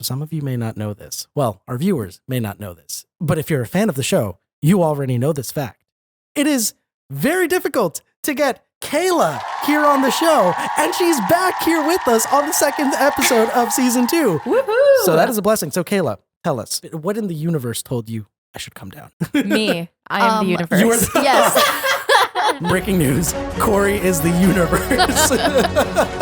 So some of you may not know this. Well, our viewers may not know this. But if you're a fan of the show, you already know this fact. It is very difficult to get Kayla here on the show, and she's back here with us on the second episode of season 2. Woohoo! So that is a blessing. So Kayla, tell us, what in the universe told you I should come down? Me. I am the universe. You are the- Yes. Breaking news. Corey is the universe.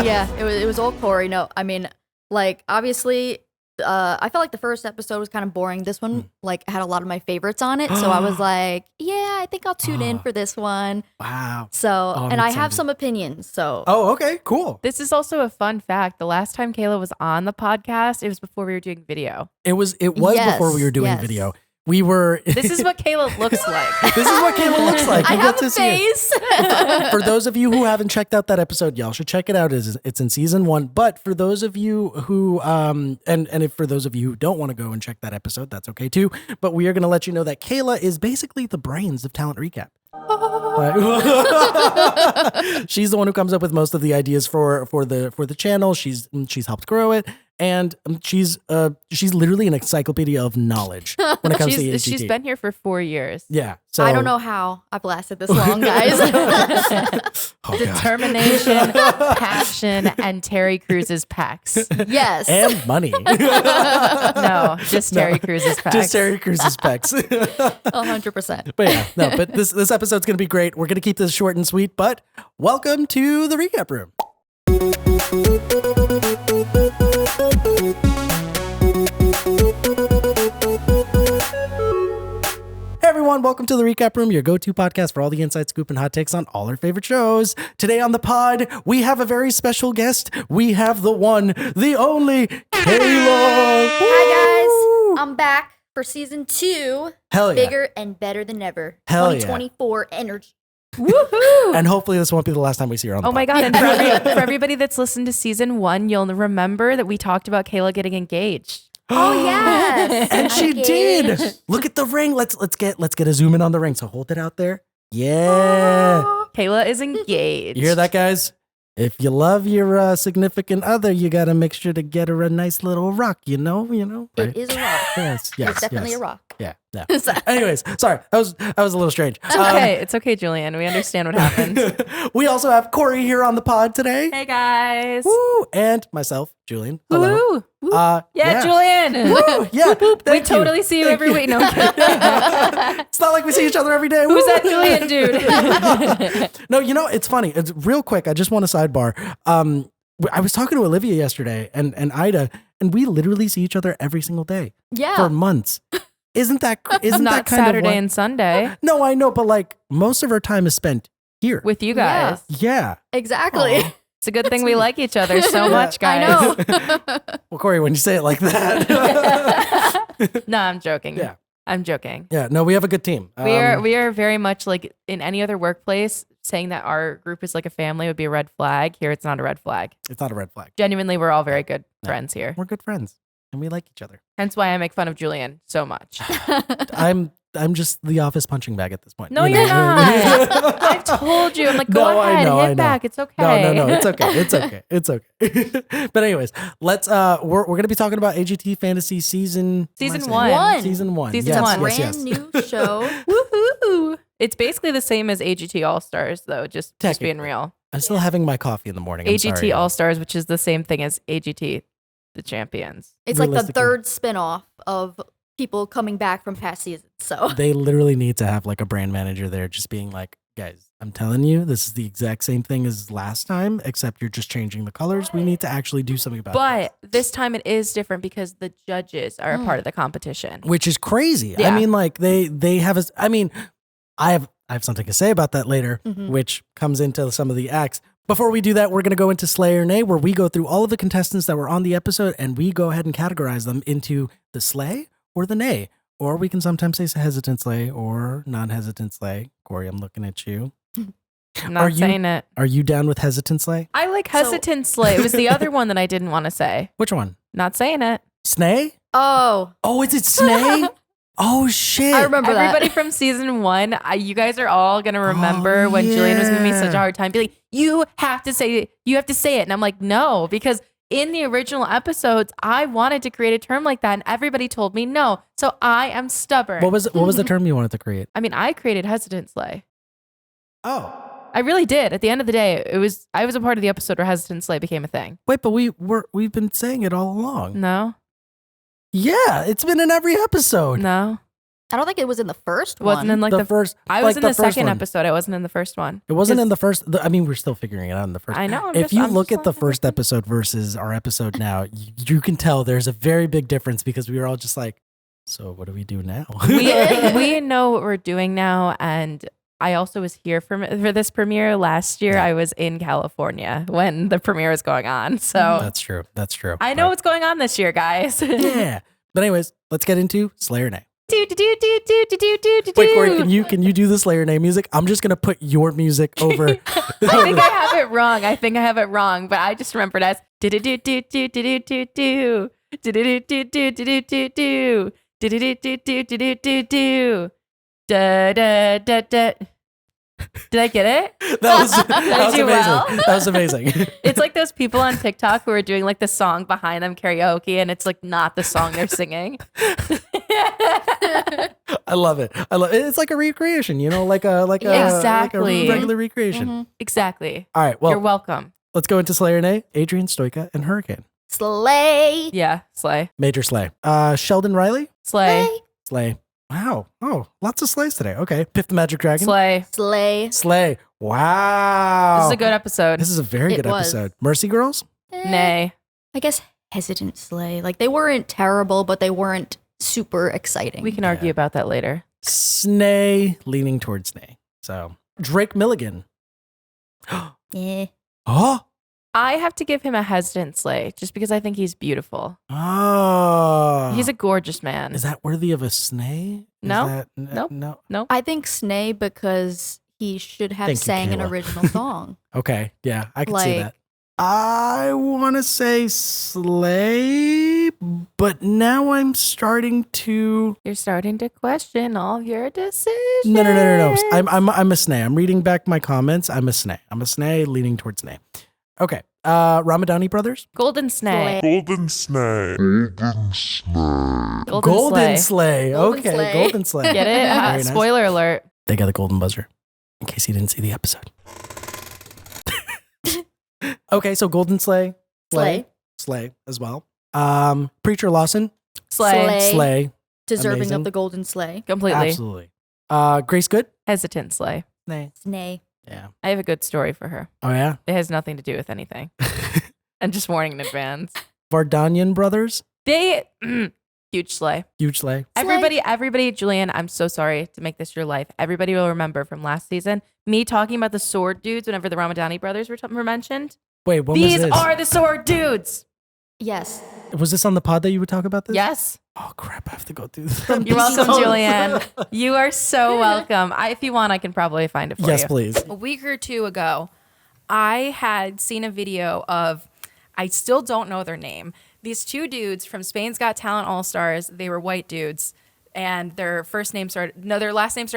Yeah, it was all Corey. No, I mean, like, obviously, I felt like the first episode was kind of boring. This one, like, had a lot of my favorites on it. So I was like, yeah, I think I'll tune in for this one. Wow. So, I'm and I excited. have some opinions. So, Oh, okay, cool. This is also a fun fact. The last time Kayla was on the podcast, it was before we were doing video. It was Yes, before we were doing yes. video. We were. This is what Kayla looks like. This is what Kayla looks like. I You have get a to see it. face. For those of you who haven't checked out that episode, y'all should check it out. It's in season 1. But for those of you who, and if for those of you who don't want to go and check that episode, that's okay too. But we are going to let you know that Kayla is basically the brains of Talent Recap. She's the one who comes up with most of the ideas for the channel. She's helped grow it, and she's literally an encyclopedia of knowledge when it comes to AGT. She's been here for 4 years. Yeah, so I don't know how I've lasted this long, guys. Oh, God. Determination, passion, and Terry Cruz's pecs. Yes. And money. No, just Terry Cruz's pecs. Just Terry Cruz's specs. 100%. But yeah, no, but this episode's going to be great. We're going to keep this short and sweet, but welcome to the recap room. Hey everyone, welcome to the recap room, your go-to podcast for all the inside scoop and hot takes on all our favorite shows. Today on the pod, we have a very special guest. We have the one, the only Kayla. Hi, guys. I'm back for season 2. Hell yeah. Bigger and better than ever. Hell yeah. 2024 energy. Woohoo! And hopefully this won't be the last time we see her on the Oh my pod. God. And for everybody that's listened to season 1, you'll remember that we talked about Kayla getting engaged. Oh, yes. And she Engaged. did. Look at the ring. Let's get a zoom in on the ring. So hold it out there. Yeah. Kayla is engaged. You hear that, guys? If you love your significant other, you got to make sure to get her a nice little rock, you know? Right? It is a rock. Yes, yes. It's definitely yes. a rock. Yeah, yeah. Anyways, sorry. That was a little strange. It's okay. It's okay, Julian. We understand what happened. We also have Corey here on the pod today. Hey, guys. Woo! And myself, Julian. Hello. Woo. Yeah. Julian. Woo! Yeah. We Thank you. totally see you Thank every you. week. No, I'm kidding. It's not like we see each other every day. Who's Woo! that Julian dude? No, you know, it's funny. It's real quick. I just want to sidebar. I was talking to Olivia yesterday and Ida, and we literally see each other every single day Yeah. for months. Isn't that Not that kind Saturday of and Sunday No, I know, but like most of our time is spent here. with you guys. Yeah. Exactly. Aw. It's a good thing we like each other so much, I guys. know. Well, Corey, when you say it like that. No, I'm joking. Yeah. I'm joking. Yeah, no, we have a good team. We are very much like in any other workplace, saying that our group is like a family would be a red flag. Here, it's not a red flag. It's not a red flag. Genuinely, we're all very good No. friends here. We're good friends and we like each other. Hence why I make fun of Julian so much. I'm just the office punching bag at this point. No, You know? you're not. I've told you. I'm like, go No, I ahead, know, I hit know. back. It's okay. No, it's okay. It's okay. It's okay. But anyways, let's we're gonna be talking about AGT Fantasy season Season what am I saying? one. Season 1. Season yes, one. Yes, Brand yes. new show. Woohoo! It's basically the same as AGT All Stars, though. Just being Technically. real. I'm still having my coffee in the morning. I'm AGT sorry. All Stars, which is the same thing as AGT, the champions. It's like the Realistically. third spinoff of people coming back from past seasons. So They literally need to have like a brand manager there just being like, guys, I'm telling you, this is the exact same thing as last time, except you're just changing the colors. We need to actually do something about it. But this time it is different because the judges are a part of the competition. Which is crazy. I Yeah. mean, like they have I mean, I have something to say about that later, Mhm. which comes into some of the acts. Before we do that, we're going to go into Slay or Nay, where we go through all of the contestants that were on the episode and we go ahead and categorize them into the Slay or the Nay. Or we can sometimes say hesitant Slay or non-hesitant Slay. Corey, I'm looking at you. I'm not Are you- saying it. Are you down with hesitant Slay? I like hesitant slay. It was the other one that I didn't want to say. Which one? Not saying it. Snay? oh, Oh, is it Snay? Oh, shit. I remember Everybody that. from season 1, you guys are all gonna remember Oh, when Julian was giving me such a yeah. hard time. Be like, you have to say it, and I'm like, no, because in the original episodes, I wanted to create a term like that, and everybody told me no. So I am stubborn. What was the term you wanted to create? I mean, I created hesitant slay. Oh. I really did. At the end of the day, I was a part of the episode where hesitant slay became a thing. Wait, but we've been saying it all along. No. Yeah, it's been in every episode. No. I don't think it was in the first It wasn't in like the first. I was in the second one. episode. I wasn't in the first one. It wasn't in the first. I mean, we're still figuring it out in the first. I know. If you look at the first episode versus our episode now, you can tell there's a very big difference because we were all just like, so what do we do now? we know what we're doing now, and I also was here for this premiere last year. I was in California when the premiere was going on. So That's true. I know what's going on this year, guys. Yeah. But anyways, let's get into Slayer Nay. Wait, Wait, Corey, can you do the Slayer Nay music? I'm just gonna put your music over. I think I have it wrong. But I just remembered as Did I get it? That was amazing. well? That was amazing. It's like those people on TikTok who are doing like the song behind them karaoke, and it's like not the song they're singing. I love it. It's like a recreation, like a Exactly. regular recreation. Exactly. All right. Well, You're welcome. let's go into Slayer Nay. Adrian, Stoica, and Hurricane. Slay. Yeah, slay. Major slay. Sheldon Riley. Slay. Slay. Wow. Oh, lots of slays today. Okay. Piff the Magic Dragon. Slay. Slay. Slay. Wow. This is a good episode. This is a very good was. episode. MerseyGirls. Nay. I guess hesitant slay. Like they weren't terrible, but they weren't super exciting. We can argue about that later. Snay, leaning towards Snay. So Drake Milligan. Yeah. Oh. I have to give him a hesitant slay just because I think he's beautiful. Oh. He's a gorgeous man. Is that worthy of a Snay? No. Nope. No. I think Snay because he should have Thank you, sang an Kayla. original song. Okay. Yeah, I can see Like- that. I want to say Slay, but now I'm starting to. You're starting to question all of your decisions. No. I'm a Snay. I'm reading back my comments. I'm a Snay. I'm a Snay leaning towards Snay. Okay. Ramadhani Brothers. Golden Snay. Golden snake. Golden Slay. Golden Okay. Slay. Golden Slay. Get it? Very nice. Spoiler alert. They got the golden buzzer in case you didn't see the episode. Okay. So Golden Slay. Slay as well. Preacher Lawson. Slay. Slay. Deserving Amazing. of the golden slay. Completely. Absolutely. Grace Good. Hesitant slay. Nay. Snay. Yeah. I have a good story for her. Oh yeah. It has nothing to do with anything. I'm just warning in advance. Vardanyan Brothers. They huge slay. Huge slay. Everybody, Julian, I'm so sorry to make this your life. Everybody will remember from last season me talking about the sword dudes whenever the Ramadhani brothers were mentioned. Wait, when These was this? are the sword dudes. Yes. Was this on the pod that you would talk about this? Yes. Oh crap! I have to go through this. You're welcome, Julian. You are so welcome. If you want, I can probably find it for you. Yes, please. A week or two ago, I had seen a video of, I still don't know their name, these two dudes from Spain's Got Talent All-Stars. They were white dudes, and their last name started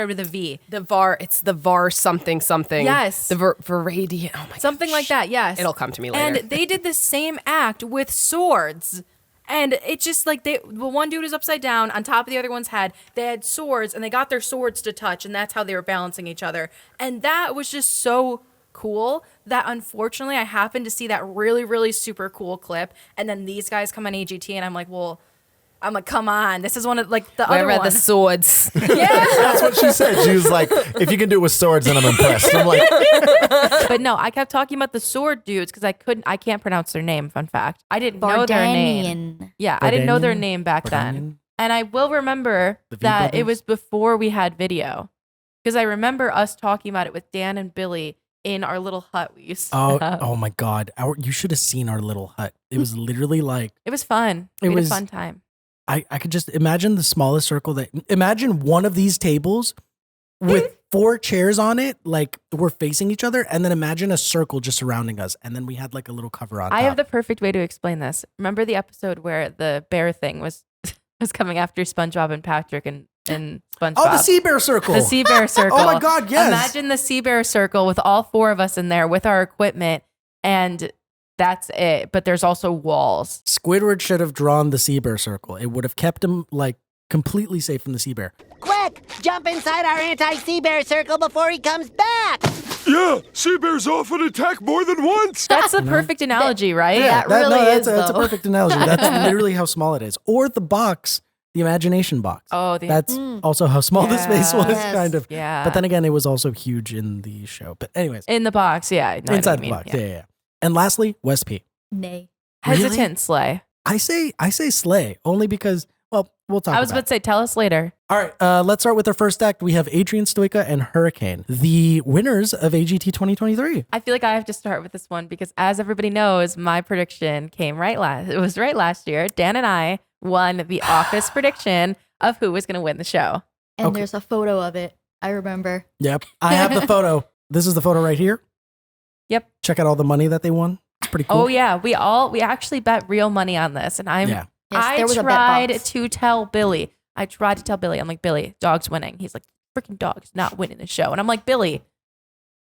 with a V. It's the VAR something. Yes. The Varadian. Oh my god. Something like that, yes. It'll come to me later. And they did the same act with swords. And it's just like the one dude was upside down on top of the other one's head. They had swords and they got their swords to touch, and that's how they were balancing each other. And that was just so cool that unfortunately I happened to see that really, really super cool clip. And then these guys come on AGT and I'm like, come on, this is one of like the Where other are one. the swords? Yeah. That's what she said. She was like, if you can do it with swords, then I'm impressed. I'm like, But no, I kept talking about the sword dudes because I can't pronounce their name. Fun fact. I didn't know their name. Vardanyan. Yeah, I didn't know their Vardanyan? name back then. Vardanyan? And I will remember The V that it brothers? was before we had video. Because I remember us talking about it with Dan and Billy in our little hut we used to have. Oh my God! You should have seen our little hut. It was literally like It was fun. It We had was- a fun time. I could just imagine the smallest circle imagine one of these tables with 4 chairs on it, like we're facing each other, and then imagine a circle just surrounding us, and then we had like a little cover on I top. have the perfect way to explain this. Remember the episode where the bear thing was coming after SpongeBob and Patrick and SpongeBob? Oh, the sea bear circle. The sea bear circle. Oh my God, yes. Imagine the sea bear circle with all 4 of us in there with our equipment, and that's it. But there's also walls. Squidward should have drawn the sea bear circle. It would have kept him like completely safe from the sea bear. Quick, jump inside our anti-sea bear circle before he comes back. Yeah, sea bears often attack more than once. That's the perfect analogy, right? Yeah, it really is, that's a though. perfect analogy. That's literally how small it is. Or the box, the imagination box. Oh, That's also how small the space was, Yes. kind of. Yeah. But then again, it was also huge in the show. But anyways, In the box, yeah. I know what inside you the mean, box. Yeah. And lastly, Wes P. Nay. Hesitant Slay. I say slay only because, well, we'll talk I was about about to say, tell us later. All right, let's start with our first act. We have Adrian, Stoica, and Hurricane, the winners of AGT 2023. I feel like I have to start with this one because, as everybody knows, my prediction came right last. It was right last year. Dan and I won the office prediction of who was going to win the show. And Okay. there's a photo of it. I remember. Yep, I have the photo. This is the photo right here. Yep. Check out all the money that they won. It's pretty cool. Oh yeah, we actually bet real money on this, and Yeah. Yes, I there was a bet tried box. to tell Billy. I'm like, Billy, dog's winning. He's like, freaking dog's not winning the show, and I'm like, Billy,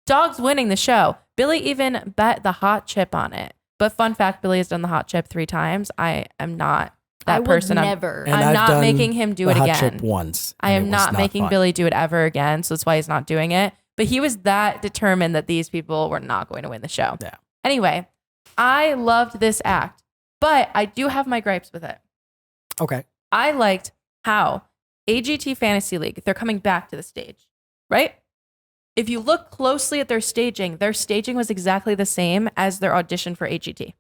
dog's winning the show. Billy even bet the hot chip on it. But fun fact, Billy has done the hot chip 3 times. I am not that I would person. never. And I'm I've not done making him do the it hot again. chip once. I and am it was not making fun. Billy do it ever again, so that's why he's not doing it. But he was that determined that these people were not going to win the show. Yeah. Anyway, I loved this act, but I do have my gripes with it. Okay. I liked how AGT Fantasy League, they're coming back to the stage, right? If you look closely at their staging was exactly the same as their audition for AGT.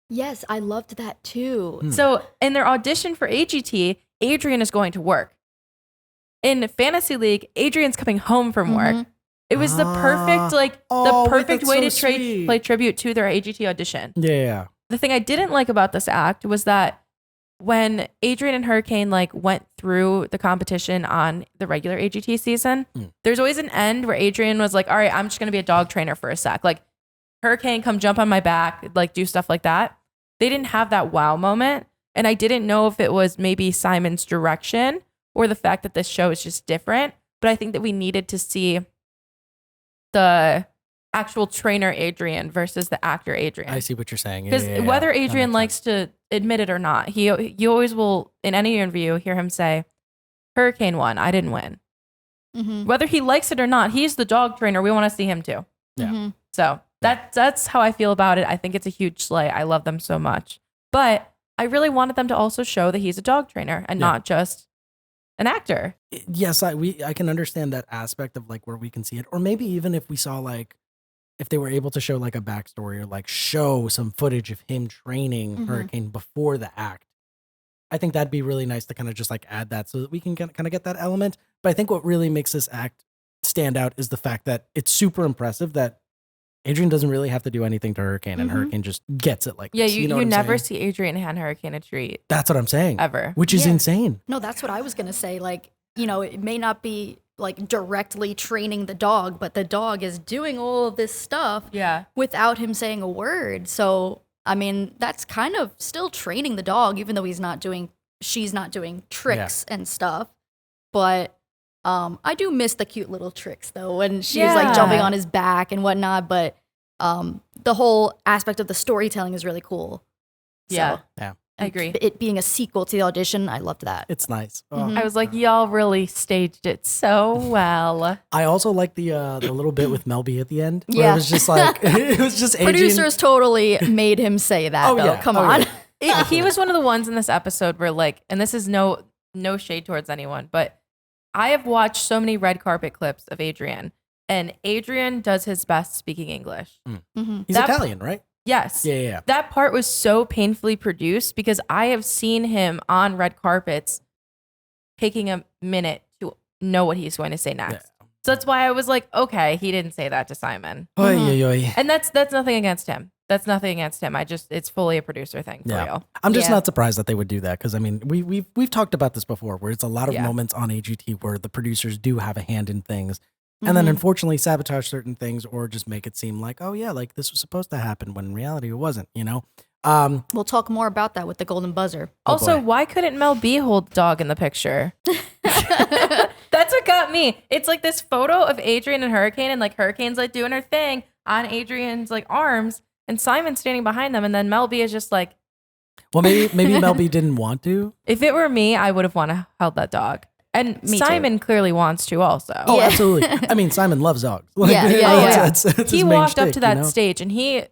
Yes, I loved that too. So in their audition for AGT, Adrian is going to work. In Fantasy League, Adrian's coming home from work. It was the perfect, oh, the perfect that's way so to sweet. play tribute to their AGT audition. Yeah. The thing I didn't like about this act was that when Adrian and Hurricane went through the competition on the regular AGT season, there's always an end where Adrian was like, all right, I'm just going to be a dog trainer for a sec. Like, Hurricane, come jump on my back, like do stuff like that. They didn't have that wow moment. And I didn't know if it was maybe Simon's direction or the fact that this show is just different. But I think that we needed to see the actual trainer Adrian versus the actor Adrian. I see what you're saying. Because Yeah. whether That Adrian makes likes to admit it or not, you always will, in any interview, hear him say, Hurricane won, I didn't win. Mm-hmm. Whether he likes it or not, he's the dog trainer. We want to see him too. Yeah. Mm-hmm. So that's how I feel about it. I think it's a huge slay. I love them so much. But I really wanted them to also show that he's a dog trainer and not just an actor. Yes, I can understand that aspect of like where we can see it, or maybe even if we saw like if they were able to show like a backstory or like show some footage of him training Hurricane before the act. I think that'd be really nice to kind of just like add that so that we can kind of get that element. But I think what really makes this act stand out is the fact that it's super impressive that Adrian doesn't really have to do anything to Hurricane and Hurricane just gets it like Yeah, this. you know what I'm never saying? see Adrian hand Hurricane a treat That's what I'm saying. ever. Which is Yeah. insane. No, that's what I was gonna say. Like, you know, it may not be like directly training the dog, but the dog is doing all of this stuff Yeah. without him saying a word. So, I mean, that's kind of still training the dog, even though she's not doing tricks and stuff. But I do miss the cute little tricks though, when she's like Yeah. jumping on his back and whatnot. But the whole aspect of the storytelling is really cool. Yeah. So, Yeah. I agree. it being a sequel to the audition, I loved that. It's nice. Oh. Mhm. I was like, y'all really staged it so well. I also like the little bit with Mel B at the end. Where Yeah. it was just like it was just Adrian. Producers totally made him say that Oh, though. yeah. Come Oh, on. yeah. He was one of the ones in this episode where like, and this is no shade towards anyone, but I have watched so many red carpet clips of Adrian, and Adrian does his best speaking English. Mm-hmm. He's that- Italian, right? Yes. Yeah. That part was so painfully produced because I have seen him on red carpets taking a minute to know what he's going to say next. Yeah. So that's why I was like, okay, he didn't say that to Simon. Oy, oy, oy. And that's nothing against him. That's nothing against him. It's fully a producer thing for Yeah. real. I'm just Yeah. not surprised that they would do that because I mean we've talked about this before where it's a lot of Yeah. moments on AGT where the producers do have a hand in things and then unfortunately sabotage certain things or just make it seem like oh yeah like this was supposed to happen when in reality it wasn't, you know. We'll talk more about that with the golden buzzer. Also, boy. why couldn't Mel B hold the dog in the picture? That's what got me. It's like this photo of Adrian and Hurricane, and like Hurricane's like doing her thing on Adrian's like arms, and Simon's standing behind them, and then Mel B is just like, Well, maybe Mel B didn't want to. if it were me, I would have held that dog. And Me too. Simon clearly wants to also. Oh, Yeah. absolutely. I mean, Simon loves dogs. Like, Yeah, yeah, that's he his main walked up shtick, to that you know? stage and he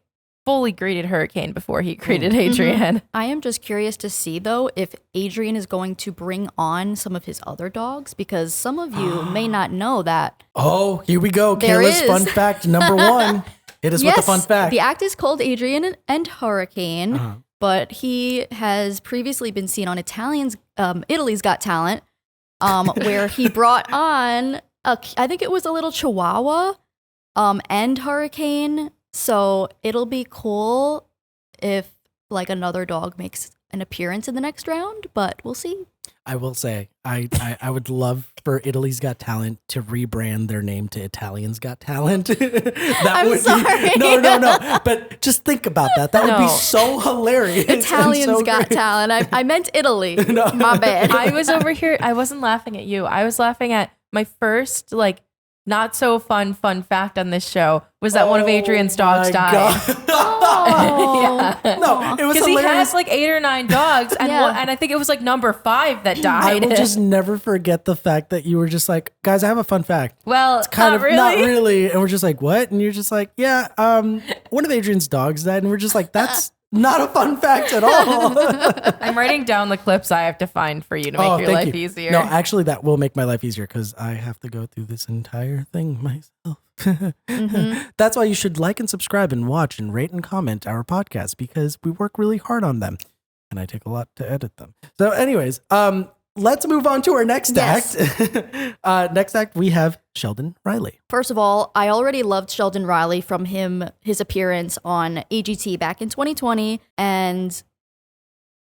fully greeted Hurricane before he greeted Adrian. I am just curious to see, though, if Adrian is going to bring on some of his other dogs, because some of you may not know that. Oh, here we go. There Kayla's is. fun fact number 1. Hit us with the fun fact. The act is called Adrian and Hurricane, but he has previously been seen on Italy's Got Talent, where he brought on, I think it was a little Chihuahua and Hurricane. So it'll be cool if like another dog makes an appearance in the next round, but we'll see. I will say, I would love for Italy's Got Talent to rebrand their name to Italians Got Talent. I'm sorry. No. But just think about that. That would be No. so hilarious. and Italians so Got great. Talent. I meant Italy. My bad. I was over here. I wasn't laughing at you. I was laughing at my first like not so fun fact on this show was that one of Adrian's dogs My died. Oh. No, it was Because he hilarious. has like 8 or 9 dogs, and Yeah. and I think it was like number 5 that I died. will just never forget the fact that you were just like, guys, I have a fun fact. well, Kind not of really. not really. And we're just like, what? And you're just like, yeah, one of Adrian's dogs died. And we're just like, that's not a fun fact at all. I'm writing down the clips I have to find for you to make your thank life you. easier. No, actually, that will make my life easier because I have to go through this entire thing myself. That's why you should like and subscribe and watch and rate and comment our podcast because we work really hard on them and I take a lot to edit them. So anyways, let's move on to our next Yes. act. Next act, we have Sheldon Riley. First of all, I already loved Sheldon Riley from his appearance on AGT back in 2020. And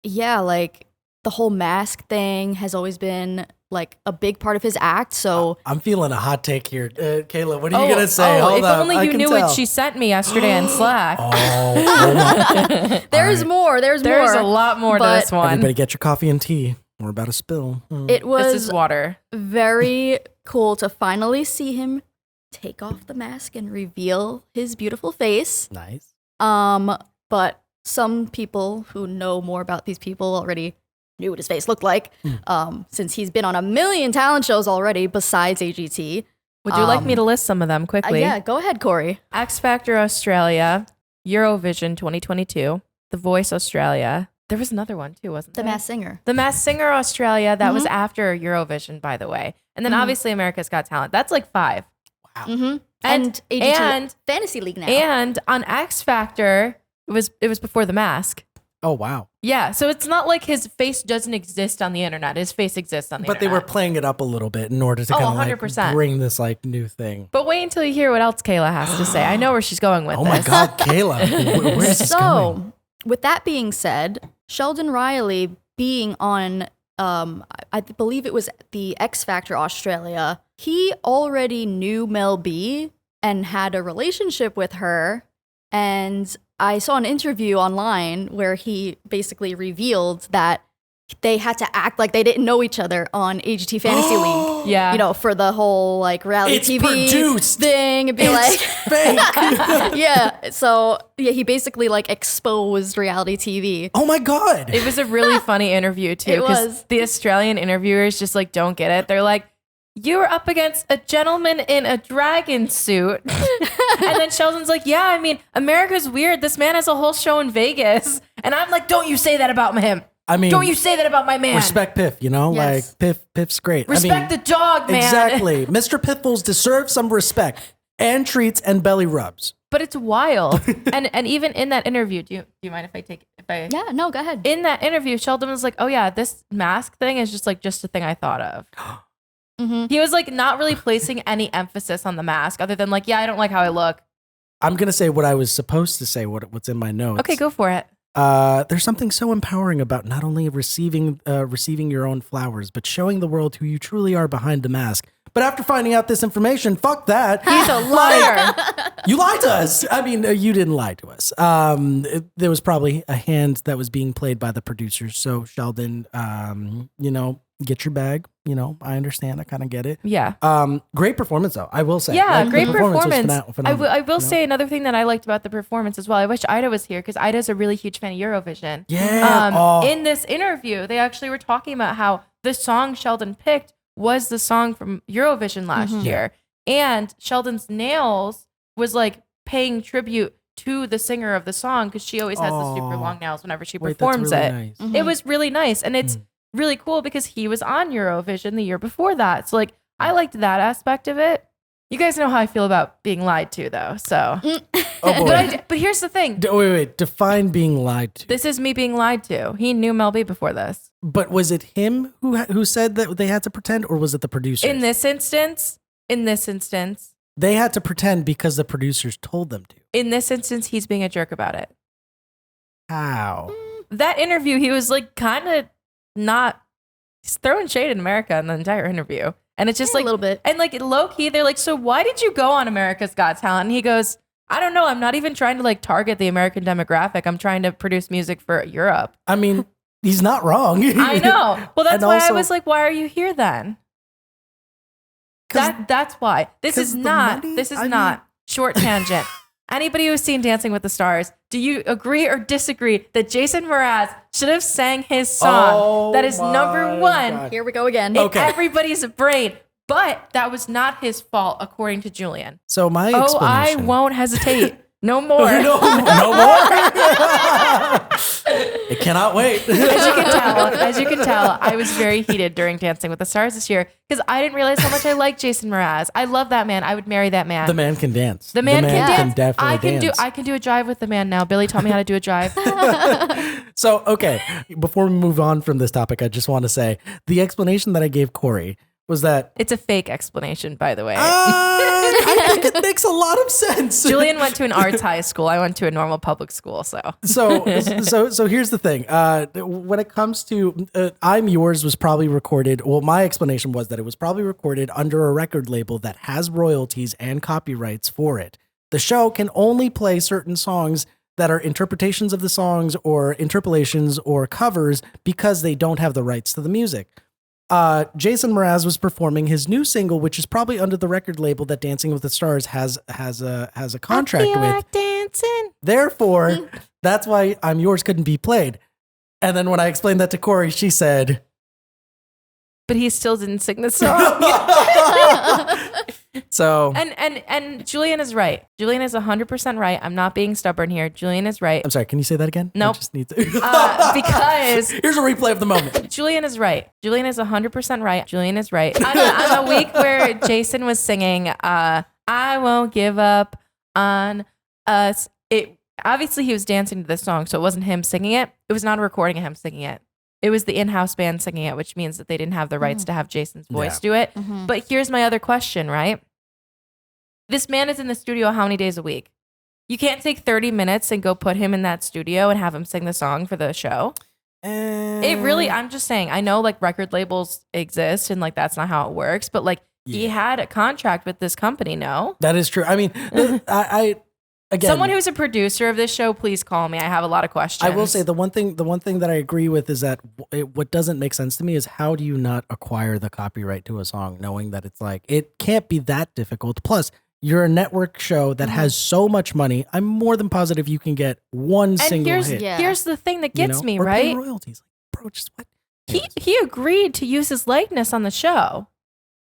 yeah, like the whole mask thing has always been like a big part of his act. So I'm feeling a hot take here. Kayla, what are you going to say? Oh, Hold if up, only I you can knew tell. it. She sent me yesterday in Slack. there's more. There's There's more. a lot more to But this one. Everybody get your coffee and tea. We're about to spill. It was This is water. very cool to finally see him take off the mask and reveal his beautiful face. Nice. But some people who know more about these people already knew what his face looked like, since he's been on a million talent shows already besides AGT. Would you like me to list some of them quickly? Yeah, go ahead, Corey. X Factor Australia, Eurovision 2022, The Voice Australia. There was another one too, wasn't The there? Masked Singer. The Masked Singer Australia. That was after Eurovision, by the way. And then obviously America's Got Talent. That's like 5. Mm-hmm. And AGT and- Fantasy League now. And on X Factor, it was before The Mask. Oh, wow. Yeah, so it's not like his face doesn't exist on the internet. His face exists on the But they were internet. playing it up a little bit in order to Oh, kind of like 100%. bring this like new thing. But wait until you hear what else Kayla has to say. I know where she's going with Oh this. my God, Kayla. Where is this going? So, with that being said, Sheldon Riley being on, I believe it was the X Factor Australia, he already knew Mel B and had a relationship with her. And I saw an interview online where he basically revealed that they had to act like they didn't know each other on AGT Fantasy League. Yeah. You know, for the whole like reality It's TV produced. thing and be It's fake. like, yeah. So yeah, he basically like exposed reality TV. Oh my God. It was a really funny interview too, It because was. the Australian interviewers just like don't get it. They're like, "You were up against a gentleman in a dragon suit," and then Sheldon's like, "Yeah, I mean, America's weird. This man has a whole show in Vegas," and I'm like, "Don't you say that about him? I mean, Don't you say that about my man? respect Piff, you know? Yes. Like Piff's great. Respect the dog, man." Exactly. Mr. Piffles deserves some respect and treats and belly rubs. But it's wild, and even in that interview, do you mind if I take Yeah, no, go ahead. In that interview, Sheldon was like, "Oh yeah, this mask thing is just a thing I thought of." He was like not really placing any emphasis on the mask other than like, yeah, I don't like how I look. I'm going to say what I was supposed to say, what's in my notes. Okay, go for it. There's something so empowering about not only receiving your own flowers, but showing the world who you truly are behind the mask But after finding out this information, fuck that. He's a liar. You lied to us. I mean, you didn't lie to us. There was probably a hand that was being played by the producers. So Sheldon, get your bag. I understand. I kind of get it. Yeah. Great performance though. I will say. Yeah, the great performance. was phenomenal, I will say another thing that I liked about the performance as well. I wish Ida was here because Ida's a really huge fan of Eurovision. Yeah. In this interview, they actually were talking about how the song Sheldon picked was the song from Eurovision last year. And Sheldon's nails was like paying tribute to the singer of the song because she always has the super long nails whenever she performs really it. nice. It was really nice. And it's really cool because he was on Eurovision the year before that. So like I liked that aspect of it. You guys know how I feel about being lied to though. So Oh boy. but here's the thing. Wait. Define being lied to. This is me being lied to. He knew Mel B before this. But was it him who said that they had to pretend, or was it the producers? In this instance, they had to pretend because the producers told them to. in this instance, he's being a jerk about it. How? That interview, he was like kind of not, he's throwing shade in America in the entire interview. And it's just like a little bit. And like low key, they're like, so why did you go on America's Got Talent? And he goes, I don't know. I'm not even trying to like target the American demographic. I'm trying to produce music for Europe. I mean, he's not wrong. I know. Well, that's And why I also- was like, why are you here then? 'Cause- That's why. This 'cause is the not. money? This is I mean- not short tangent. Anybody who's seen Dancing with the Stars, do you agree or disagree that Jason Mraz should have sang his song Oh that is my number one God. Here we go again. in Okay. everybody's brain? But that was not his fault, according to Julian. So my Oh, I explanation. won't hesitate. No more. no more. It cannot wait. As you can tell, I was very heated during Dancing with the Stars this year because I didn't realize how much I liked Jason Mraz. I love that man. I would marry that man. The man can dance. The man can dance. definitely dance. I can do a jive with the man now. Billy taught me how to do a jive. So, okay, before we move on from this topic, I just want to say the explanation that I gave Corey was that It's a fake explanation, by the way. I think it makes a lot of sense. Julian went to an arts high school. I went to a normal public school. So So here's the thing. When it comes to I'm Yours was probably recorded. Well, my explanation was that it was probably recorded under a record label that has royalties and copyrights for it. The show can only play certain songs that are interpretations of the songs or interpolations or covers because they don't have the rights to the music. Jason Mraz was performing his new single, which is probably under the record label that Dancing with the Stars has a contract with. like dancing. Therefore, that's why I'm Yours couldn't be played. And then when I explained that to Corey, she said, But he still didn't sing the song. so and Julian is right. Julian is 100% right. I'm not being stubborn here. Julian is right. I'm sorry, can you say that again? Nope. I just need to. Because Here's a replay of the moment. Julian is right. Julian is 100% right. Julian is right. On a week where Jason was singing, I won't give up on us. Obviously he was dancing to this song, so it wasn't him singing it. It was not a recording of him singing it. It was the in-house band singing it, which means that they didn't have the rights to have Jason's voice do it. But here's my other question, right? This man is in the studio how many days a week? You can't take 30 minutes and go put him in that studio and have him sing the song for the show. It really, I'm just saying, I know like record labels exist and like that's not how it works, but like he had a contract with this company, no? That is true. I mean, again, Someone who's a producer of this show, please call me. I have a lot of questions. I will say the one thing that I agree with is that what doesn't make sense to me is how do you not acquire the copyright to a song knowing that it's like, it can't be that difficult. Plus, you're a network show that has so much money. I'm more than positive you can get one single hit. Here's the thing that gets me, or pay right? royalties. Like, bro, just what? He agreed to use his likeness on the show.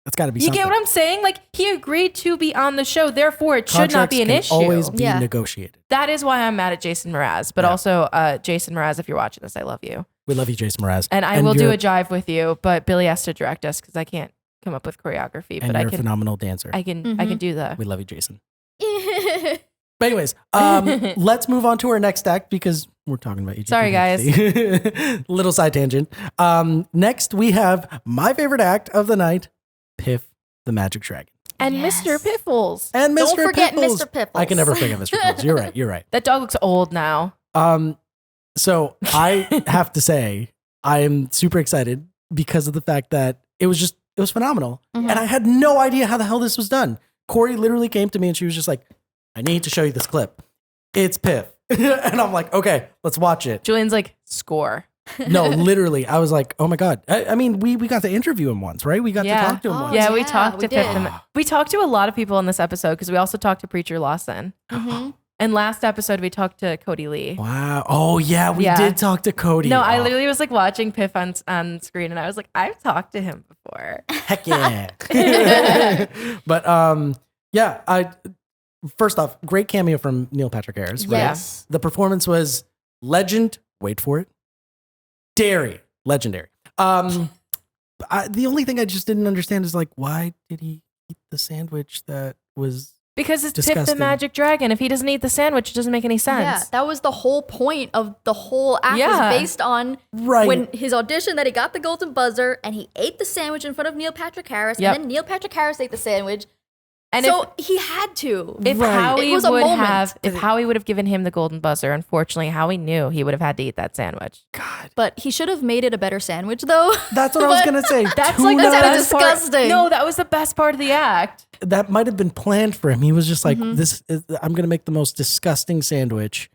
That's got to be You something. get what I'm saying? Like he agreed to be on the show, therefore it should not be an Contracts issue. can always be negotiated. That is why I'm mad at Jason Mraz. But also, Jason Mraz, if you're watching this, I love you. We love you, Jason Mraz. And I will do a jive with you, but Billy has to direct us because I can't come up with choreography. And but you're I can a phenomenal dancer. I can do the. We love you, Jason. But anyways, let's move on to our next act because we're talking about AGTS. Sorry, guys. Little side tangent. Next, we have my favorite act of the night, Piff the Magic Dragon. And Mr. Piffles. And Mr. Don't forget Piffles. Mr. Piffles. I can never forget Mr. Piffles. You're right. You're right. That dog looks old now. So I have to say, I am super excited because of the fact that it was just It was phenomenal. And I had no idea how the hell this was done. Corey literally came to me and she was just like, I need to show you this clip. It's Piff. And I'm like, okay, let's watch it. Julian's like, score. No, literally. I was like, oh my God. I mean, we got to interview him once, right? We got to talk to him once. Yeah, we yeah, talked we to Piff. did. We talked to a lot of people in this episode because we also talked to Preacher Lawson. And last episode, we talked to Cody Lee. Wow. Oh, yeah, we did talk to Cody. No, I Oh, literally was like watching Piff on screen and I was like, I've talked to him before. Heck yeah. But yeah, first off, great cameo from Neil Patrick Harris. Right? Yes. The performance was legend. Wait for it. Legendary. The only thing I just didn't understand is like, why did he eat the sandwich that was Because it's Piff disgusting? the Magic Dragon. If he doesn't eat the sandwich, it doesn't make any sense. Yeah, that was the whole point of the whole act Yeah. was based on Right. when his audition that he got the golden buzzer and he ate the sandwich in front of Neil Patrick Harris Yep. and then Neil Patrick Harris ate the sandwich. And So he had to. if Right. Howie It was a would moment. have, if Howie would have given him the golden buzzer, unfortunately, Howie knew he would have had to eat that sandwich. God. But he should have made it a better sandwich though. That's what I was going to say. That's Tuna, like the That's best part. disgusting. No, that was the best part of the act. that might have been planned for him. He was just like, I'm going to make the most disgusting sandwich.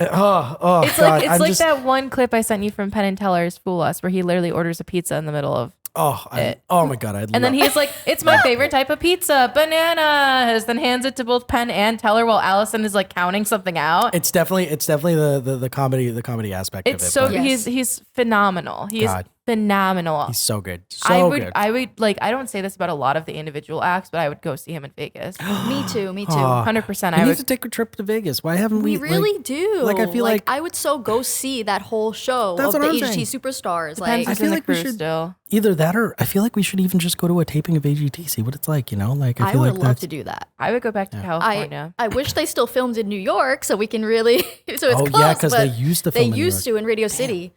Oh, It's God. like it's I'm like just, that one clip I sent you from Penn and Teller's Fool Us, where he literally orders a pizza in the middle of, oh my God. and then he's like, "It's my favorite type of pizza, bananas." Then hands it to both Penn and Teller while Allison is like counting something out. It's definitely the comedy aspect It's of it. so but he's phenomenal. He is God. phenomenal. he's so good. So good. I would like. I don't say this about a lot of the individual acts, but I would go see him in Vegas. Me too. 100%. We I need would. to take a trip to Vegas. Why haven't we? We really like, do. like, I feel like- I would so go see that whole show That's of what the I'm AGT saying. superstars. Depends Like, who's feel in the like we crew should- still. either that or I feel like we should even just go to a taping of AGT, see what it's like. You know, like I I feel would like love that's to do that. I would go back to California. I wish they still filmed in New York so we can really so it's Oh, close. yeah, 'cause they but used to they film in New used to in Radio City.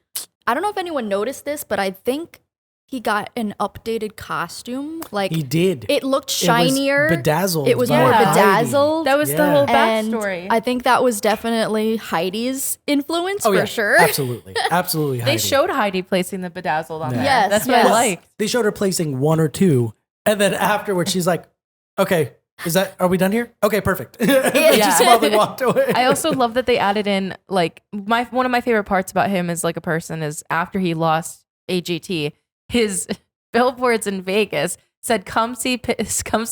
I don't know if anyone noticed this, but I think he got an updated costume. Like he did. it looked It was shinier. bedazzled. It was by more Heidi. bedazzled. That was the Yeah. whole and backstory. I think that was definitely Heidi's influence Oh for yeah, sure. absolutely. They Heidi. showed Heidi placing the bedazzled on there. Yes, That's what yes. I liked. They showed her placing one or two, and then afterwards she's like, "Okay, are we done here? Okay, perfect." And then Yeah. she smiled and walked away. I also love that they added in like one of my favorite parts about him as like a person is after he lost AGT, his billboards in Vegas said come see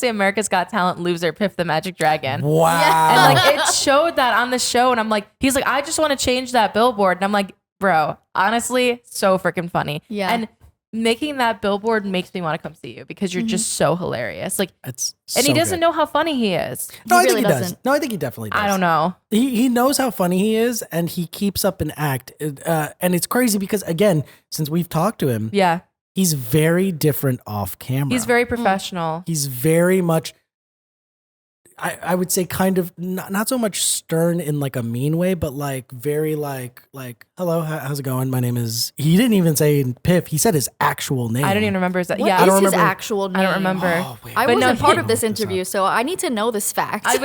America's Got Talent loser Piff the Magic Dragon. Wow. And like it showed that on the show and I'm like he's like I just want to change that billboard and I'm like bro, honestly, so freaking funny. Yeah. And making that billboard makes me want to come see you because you're just so hilarious. Like It's and so he doesn't good. know how funny he is. No, I He think really he does. doesn't. No, I think he definitely does. I don't know. He knows how funny he is, and he keeps up an act. And it's crazy because again, since we've talked to him, Yeah. he's very different off camera. He's very professional. He's very much. I would say kind of not so much stern in like a mean way, but like very like hello, how's it going? My name is. He didn't even say Piff. He said his actual name. I don't even remember his What yeah. is I don't his remember. actual name? I don't remember. Oh, wait. I But no, wasn't part he- of this Look this interview, so I need to know this fact. I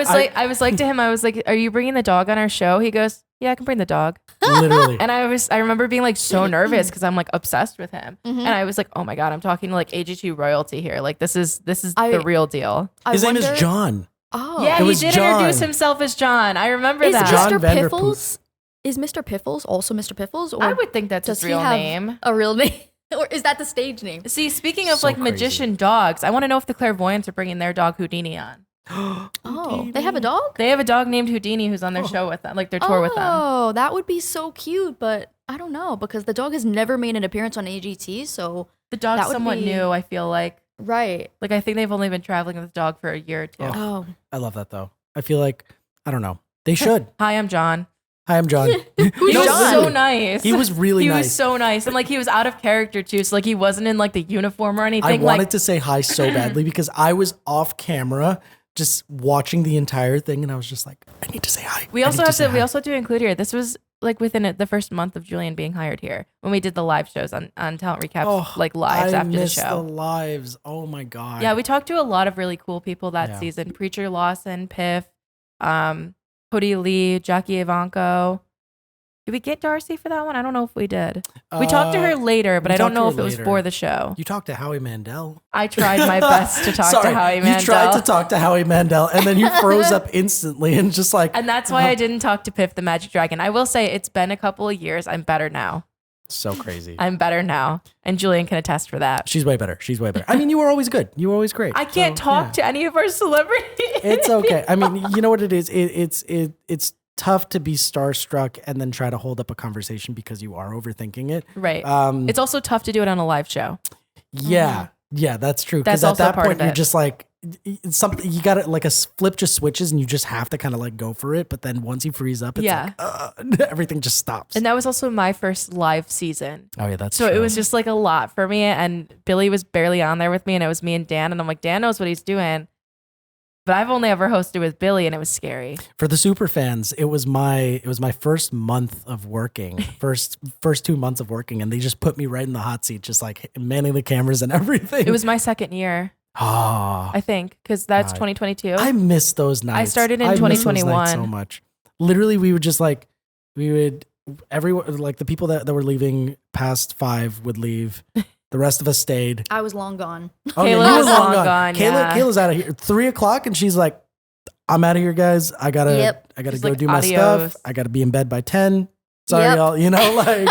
was like to him, I was like, "Are you bringing the dog on our show?" He goes, "Yeah, I can bring the dog." Literally. And I remember being like so nervous because I'm like obsessed with him, and I was like, "Oh my god, I'm talking to like AG2 royalty here. Like this is the real deal." His name is John. Oh, Yeah, It he was did John. introduce himself as John. I remember Is that. John Mr. Vanderpoot. Piffles? Is Mr. Piffles also Mr. Piffles? Or I would think that's does his he real have name. a real name, or is that the stage name? See, speaking of So like crazy. magician dogs, I want to know if the clairvoyants are bringing their dog Houdini on. Oh, they have a dog. They have a dog named Houdini who's on their show with them, like their tour with them. Oh, that would be so cute, but I don't know because the dog has never made an appearance on AGT. So The that dog's would somewhat be- new, I feel like. right. Like I think they've only been traveling with the dog for a year or two. Oh, I love that though. I feel like I don't know. They should. Hi, I'm John. Hi, I'm John. He was John? so nice. He was really he nice. was so nice. And like he was out of character too. So like he wasn't in like the uniform or anything. I wanted like to say hi so badly because I was off camera just watching the entire thing and I was just like, I need to say hi. we I also need have say to we hi. also have to include here. This was like within the first month of Julian being hired here when we did the live shows on Talent Recaps like lives I after the missed show. the lives. Oh my god. Yeah, we talked to a lot of really cool people that Yeah. season. Preacher Lawson, Piff, Cody Lee, Jackie Ivanko. Did we get Darcy for that one? I don't know if we did. We talked to her later, but we I don't talked to know her if it was later. for the show. You talked to Howie Mandel. I tried my best to talk Sorry, to Howie Mandel. You tried to talk to Howie Mandel, and then you froze up instantly and just like. And that's why I didn't talk to Piff the Magic Dragon. I will say it's been a couple of years. I'm better now. So crazy. I'm better now. And Julian can attest for that. She's way better. She's way better. I mean, you were always good. You were always great. I can't talk to any of our celebrities. It's okay. I mean, you know what it is? It's tough to be starstruck and then try to hold up a conversation because you are overthinking it. Right. It's also tough to do it on a live show. Yeah. Yeah, that's true. Because That's at also that part point, of you're it. just like, something, you got to like a flip just switches and you just have to kind of like go for it. But then once you freeze up, it's Yeah. like, everything just stops. And that was also my first live season. Oh, yeah, that's So true. it was just like a lot for me. And Billy was barely on there with me. And it was me and Dan. And I'm like, Dan knows what he's doing. But I've only ever hosted with Billy and it was scary. For the super fans, it was my first month of working, first 2 months of working, and they just put me right in the hot seat, just like manning the cameras and everything. It was my second year, oh, I think, because that's God. 2022. I miss those nights. started in I miss those 2021. nights so much. Literally, we would everyone, like the people that were leaving past 5 would leave. The rest of us stayed. I was long gone. Oh, Kayla you was were long gone, Kayla's out of here. 3:00, and she's like, "I'm out of here, guys. I gotta Yep. She's go like, do my "Adios." stuff. I gotta be in bed by 10. Sorry, Yep. y'all. You know, like,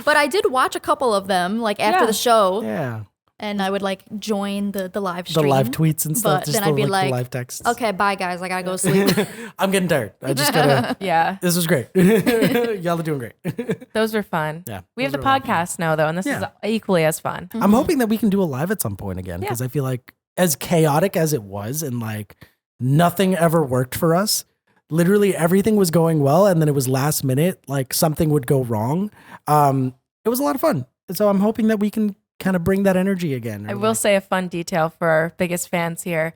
But I did watch a couple of them like after Yeah. the show, yeah, and I would like join the live the stream. live tweets and stuff. But Just then the, I'd be the like, live texts. okay, bye guys, I gotta go sleep. I'm getting tired. I just gotta. Yeah, This was great. Y'all are doing great. those were fun. Yeah, We have those the were a lot of fun. podcast now, though, and this is Yeah. equally as fun. I'm hoping that we can do a live at some point again because I feel like as chaotic as it was and like nothing ever worked for us. Literally everything was going well, and then it was last minute, like something would go wrong. It was a lot of fun. So I'm hoping that we can kind of bring that energy again. I will say a fun detail for our biggest fans here.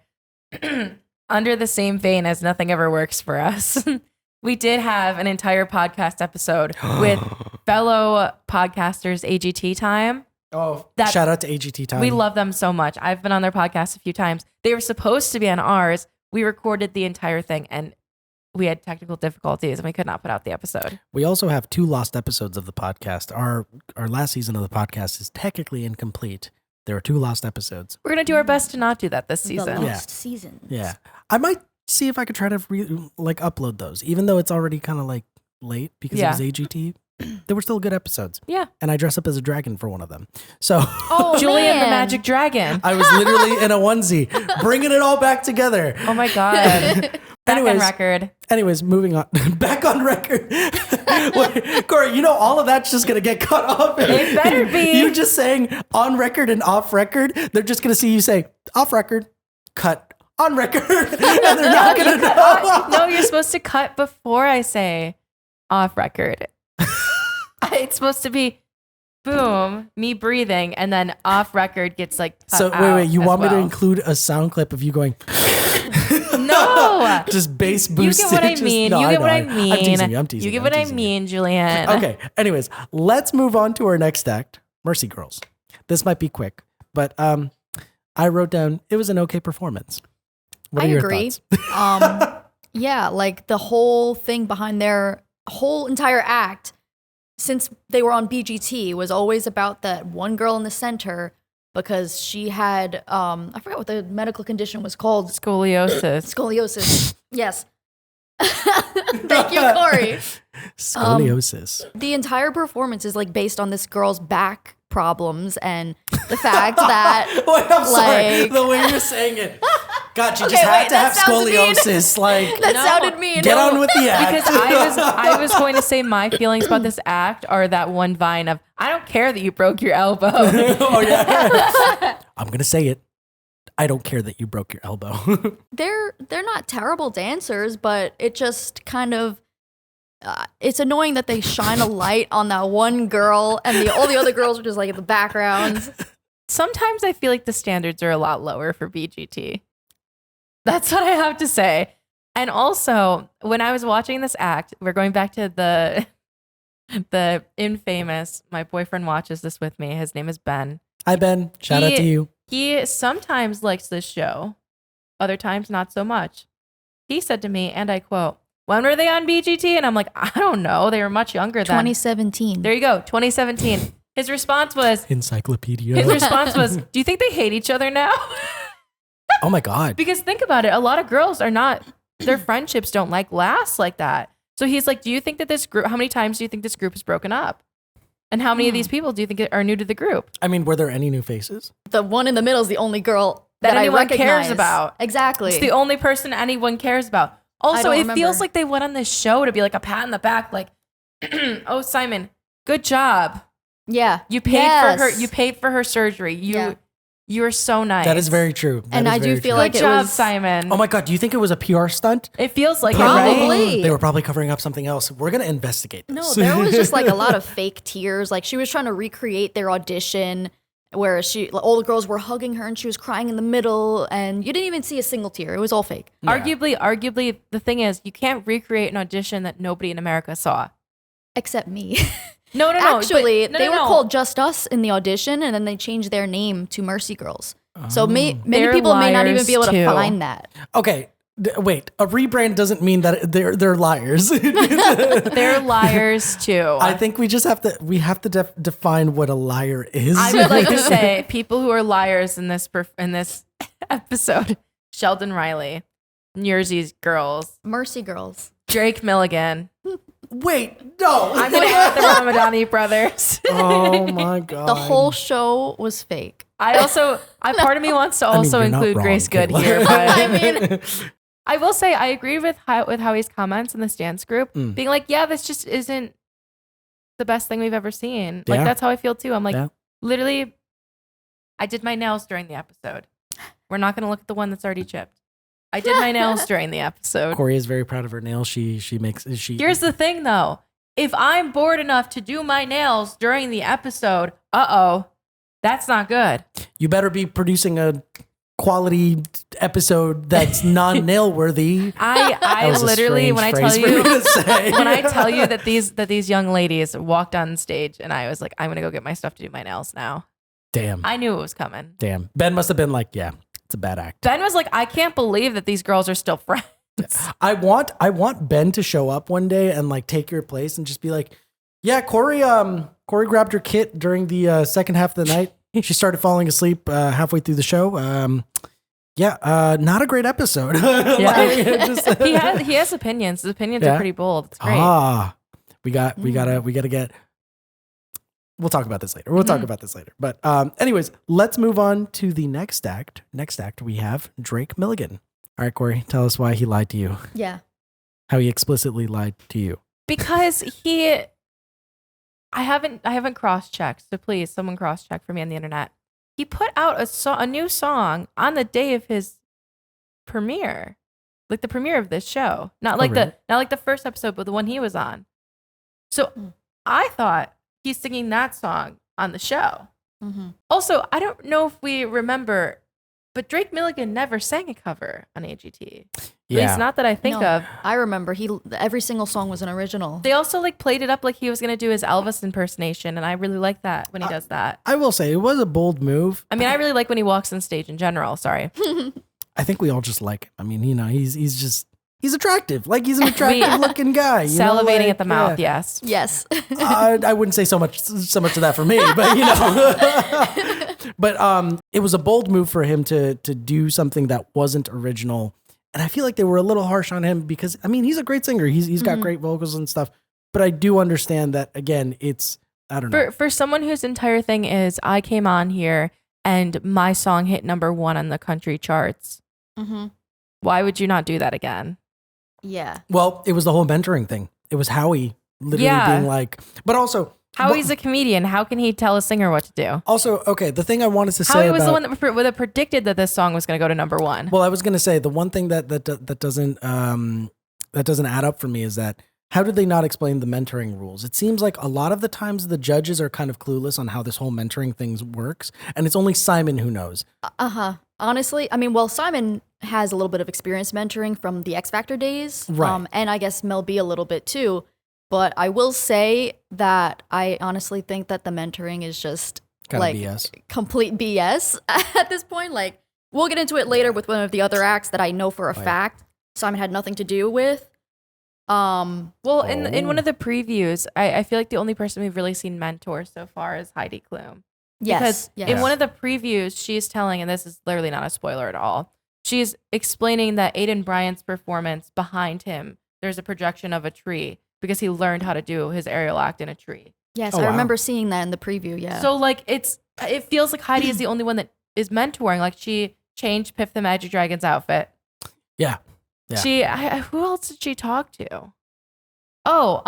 Under the same vein as Nothing Ever Works for Us, we did have an entire podcast episode with fellow podcasters, AGT Time. Oh, that- shout out to AGT Time. We love them so much. I've been on their podcast a few times. They were supposed to be on ours. We recorded the entire thing and we had technical difficulties and we could not put out the episode. We also have 2 lost episodes of the podcast. Our last season of the podcast is technically incomplete. There are 2 lost episodes. We're going to do our best to not do that this The season. lost seasons. Yeah. I might see if I could try to upload those, even though it's already kind of like late because Yeah. it was AGT. They were still good episodes. Yeah. And I dress up as a dragon for one of them. So Oh, Julian the man. Magic Dragon. I was literally in a onesie, bringing it all back together. Oh my God. Back on Anyways. record. Anyways, moving on. Back on record. Wait, Corey, you know all of that's just going to get cut off. It better be. You just saying on record and off record. They're just going to see you say off record, cut, on record. And they're not going to know. No, you're supposed to cut before I say off record. It's supposed to be boom, me breathing, and then off record gets like cut So out wait, you as want me to well. include a sound clip of you going No. just bass You boosted? get what I just- mean. no, You get know, what I mean. I'm teasing you. I'm teasing You get I'm what I teasing you. mean, Julian. Okay. Anyways, let's move on to our next act, MerseyGirls. This might be quick, but I wrote down it was an okay performance. What are I your agree. thoughts? Yeah, like the whole thing behind their whole entire act, since they were on BGT, was always about that one girl in the center because she had, I forgot what the medical condition was called. Scoliosis. Scoliosis. Yes. Thank you, Corey. Scoliosis. The entire performance is like based on this girl's back problems and the fact that Wait, I'm sorry. like- The way you're saying it. God, you Okay, just had wait, to have that sounds mean. scoliosis. Like, that sounded mean. get on with the act. Because I was going to say my feelings about this act are that one vine of I don't care that you broke your elbow. Oh, yeah. I'm going to say it. I don't care that you broke your elbow. They're not terrible dancers, but it just kind of it's annoying that they shine a light on that one girl and all the other girls are just like in the background. Sometimes I feel like the standards are a lot lower for BGT. That's what I have to say. And also, when I was watching this act, we're going back to the infamous, my boyfriend watches this with me. His name is Ben. Hi, Ben. Shout out to you. He sometimes likes this show, other times not so much. He said to me, and I quote, when were they on BGT? And I'm like, I don't know. They were much younger then. 2017. There you go. 2017. His response was, Encyclopedia. do you think they hate each other now? Oh my God. Because think about it. A lot of girls are not, their friendships don't last like that. So he's like, do you think that this group, how many times do you think this group is broken up? And how many of these people do you think are new to the group? I mean, were there any new faces? The one in the middle is the only girl that I anyone recognize. cares about. Exactly. It's the only person anyone cares about. Also, don't it remember. feels like they went on this show to be like a pat in the back, like, oh, Simon, good job. Yeah. You paid for her. You paid for her surgery. Yeah. You are so nice. That is very true. And I do feel like good it job, was Simon. Oh my God. Do you think it was a PR stunt? It feels like Probably. it, right? They were probably covering up something else. We're going to investigate this. No, there was just like a lot of fake tears. Like she was trying to recreate their audition where all the girls were hugging her and she was crying in the middle and you didn't even see a single tear. It was all fake. Yeah. Arguably, the thing is, you can't recreate an audition that nobody in America saw. Except me. No. Actually, but- no, they no, were no. called Just Us in the audition and then they changed their name to MerseyGirls. So many They're people may not even liars, be able to too. find that. Okay. Wait. A rebrand doesn't mean that they're liars. They're liars too. I think we just have to define what a liar is. I would like to say people who are liars in this episode: Sheldon Riley, MerseyGirls, MerseyGirls. Drake Milligan. Wait, no. I'm gonna add the Ramadhani Brothers. Oh my God. The whole show was fake. Part of me wants to also you're not include wrong, Grace Good Kayla. here, but I mean, I will say I agree with Howie's comments in this dance group, being like, yeah, this just isn't the best thing we've ever seen. Like Yeah. that's how I feel too. I'm like, Yeah. literally, I did my nails during the episode. We're not gonna look at the one that's already chipped. I did my nails during the episode. Corey is very proud of her nails. She Here's the thing though. If I'm bored enough to do my nails during the episode, that's not good. You better be producing a quality episode that's non-nail worthy. I was a literally strange when I tell phrase for me you to say. when I tell you that these young ladies walked on stage and I was like, I'm gonna go get my stuff to do my nails now. Damn. I knew it was coming. Damn. Ben must have been like, yeah, it's a bad act. Ben was like, I can't believe that these girls are still friends. I want Ben to show up one day and like take your place and just be like, yeah, Corey grabbed her kit during the second half of the night. She started falling asleep halfway through the show. Not a great episode. Yeah. He has opinions. His opinions are pretty bold. It's great. We gotta get. We'll talk about this later. But anyways, let's move on to the next act. Next act, we have Drake Milligan. All right, Corey, tell us why he lied to you. yeah. How he explicitly lied to you. Because I haven't cross-checked, so please someone cross-check for me on the internet. He put out a new song on the day of his premiere, like the premiere of this show, not like the first episode, but the one he was on. So I thought he's singing that song on the show. Mm-hmm. Also, I don't know if we remember, but Drake Milligan never sang a cover on AGT. At least not that I think No, of. I remember every single song was an original. They also like played it up like he was gonna do his Elvis impersonation, and I really like that when he does that. I will say it was a bold move. I mean, I really like when he walks on stage in general. Sorry. I think we all just like him. I mean, he's attractive. Like he's an attractive looking guy. Salivating at the mouth, yes. Yes. I wouldn't say so much of that for me, but but it was a bold move for him to do something that wasn't original. And I feel like they were a little harsh on him because I mean, he's a great singer. He's got great vocals and stuff. But I do understand that again, I don't know. For someone whose entire thing is I came on here and my song hit #1 on the country charts. Mm-hmm. Why would you not do that again? Yeah. Well, it was the whole mentoring thing. It was Howie literally being like, but also Howie's a comedian. How can he tell a singer what to do? Also, okay, the thing I wanted to say Howie was about, the one that predicted that this song was going to go to #1. Well, I was going to say the one thing that doesn't add up for me is that how did they not explain the mentoring rules? It seems like a lot of the times the judges are kind of clueless on how this whole mentoring thing works, and it's only Simon who knows. Honestly, I mean, well, Simon has a little bit of experience mentoring from the X Factor days, Right. And I guess Mel B a little bit too. But I will say that I honestly think that the mentoring is just Kinda like BS. complete BS at this point. Like, we'll get into it later with one of the other acts that I know for a fact Simon had nothing to do with. Well, in one of the previews, I feel like the only person we've really seen mentor so far is Heidi Klum. Yes. Because in one of the previews, she's telling, and this is literally not a spoiler at all, she's explaining that Aiden Bryant's performance behind him, there's a projection of a tree because he learned how to do his aerial act in a tree. Yes, Oh, I wow. remember seeing that in the preview. Yeah. So like it feels like Heidi is the only one that is mentoring. Like she changed Piff the Magic Dragon's outfit. Yeah. Yeah. Who else did she talk to? Oh,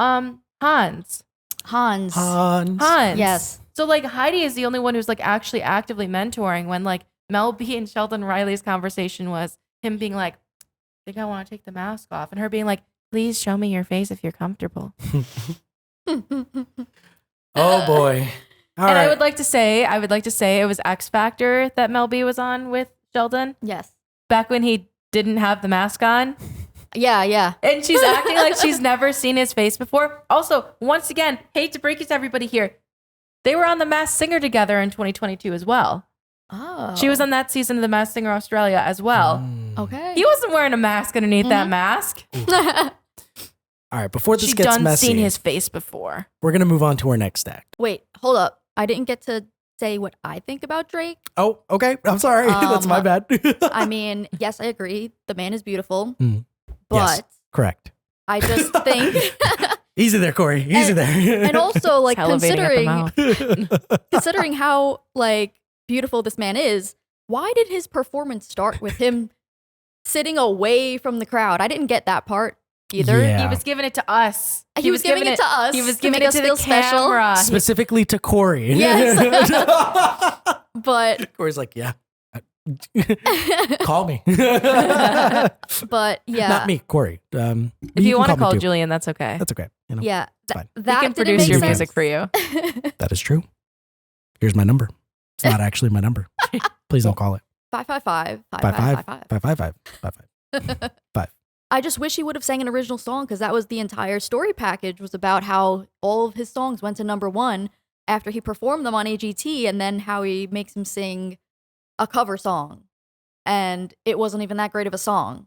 Hans. Hans. Hans. Yes. So like Heidi is the only one who's like actually actively mentoring when like Mel B and Sheldon Riley's conversation was him being like, I think I want to take the mask off. And her being like, please show me your face if you're comfortable. Oh boy. All and right. I would like to say it was X Factor that Mel B was on with Sheldon Yes. back when he didn't have the mask on. Yeah. And she's acting like she's never seen his face before. Also, once again, hate to break it to everybody here. They were on The Masked Singer together in 2022 as well. Oh. She was on that season of The Masked Singer Australia as well. Okay. He wasn't wearing a mask underneath that mask. All right. Before this She's gets done messy, seen his face before. we're gonna move on to our next act. Wait, hold up. I didn't get to say what I think about Drake. Oh, okay. I'm sorry. That's my bad. I mean, yes, I agree. The man is beautiful. Mm. But Yes. Correct. I just think Easy there, Corey. Easy there. and also like Elevating at the mouth. considering how like beautiful this man is, why did his performance start with him sitting away from the crowd? I didn't get that part either. Yeah. He was giving it to us. He was giving it to us He was to giving make it us to the feel special. camera. Specifically to Corey. Yes. But Corey's like, yeah. Call me. but yeah. Not me, Corey. If you want to me call too. Julian, that's okay. That's okay. You know, Yeah. fine. He That can didn't produce make your sense. music for you. that is true. Here's my number. It's not actually my number. Please don't call it. 555 555. I just wish he would have sang an original song because that was the entire story package, was about how all of his songs went to #1 after he performed them on AGT, and then how he makes him sing a cover song. And it wasn't even that great of a song.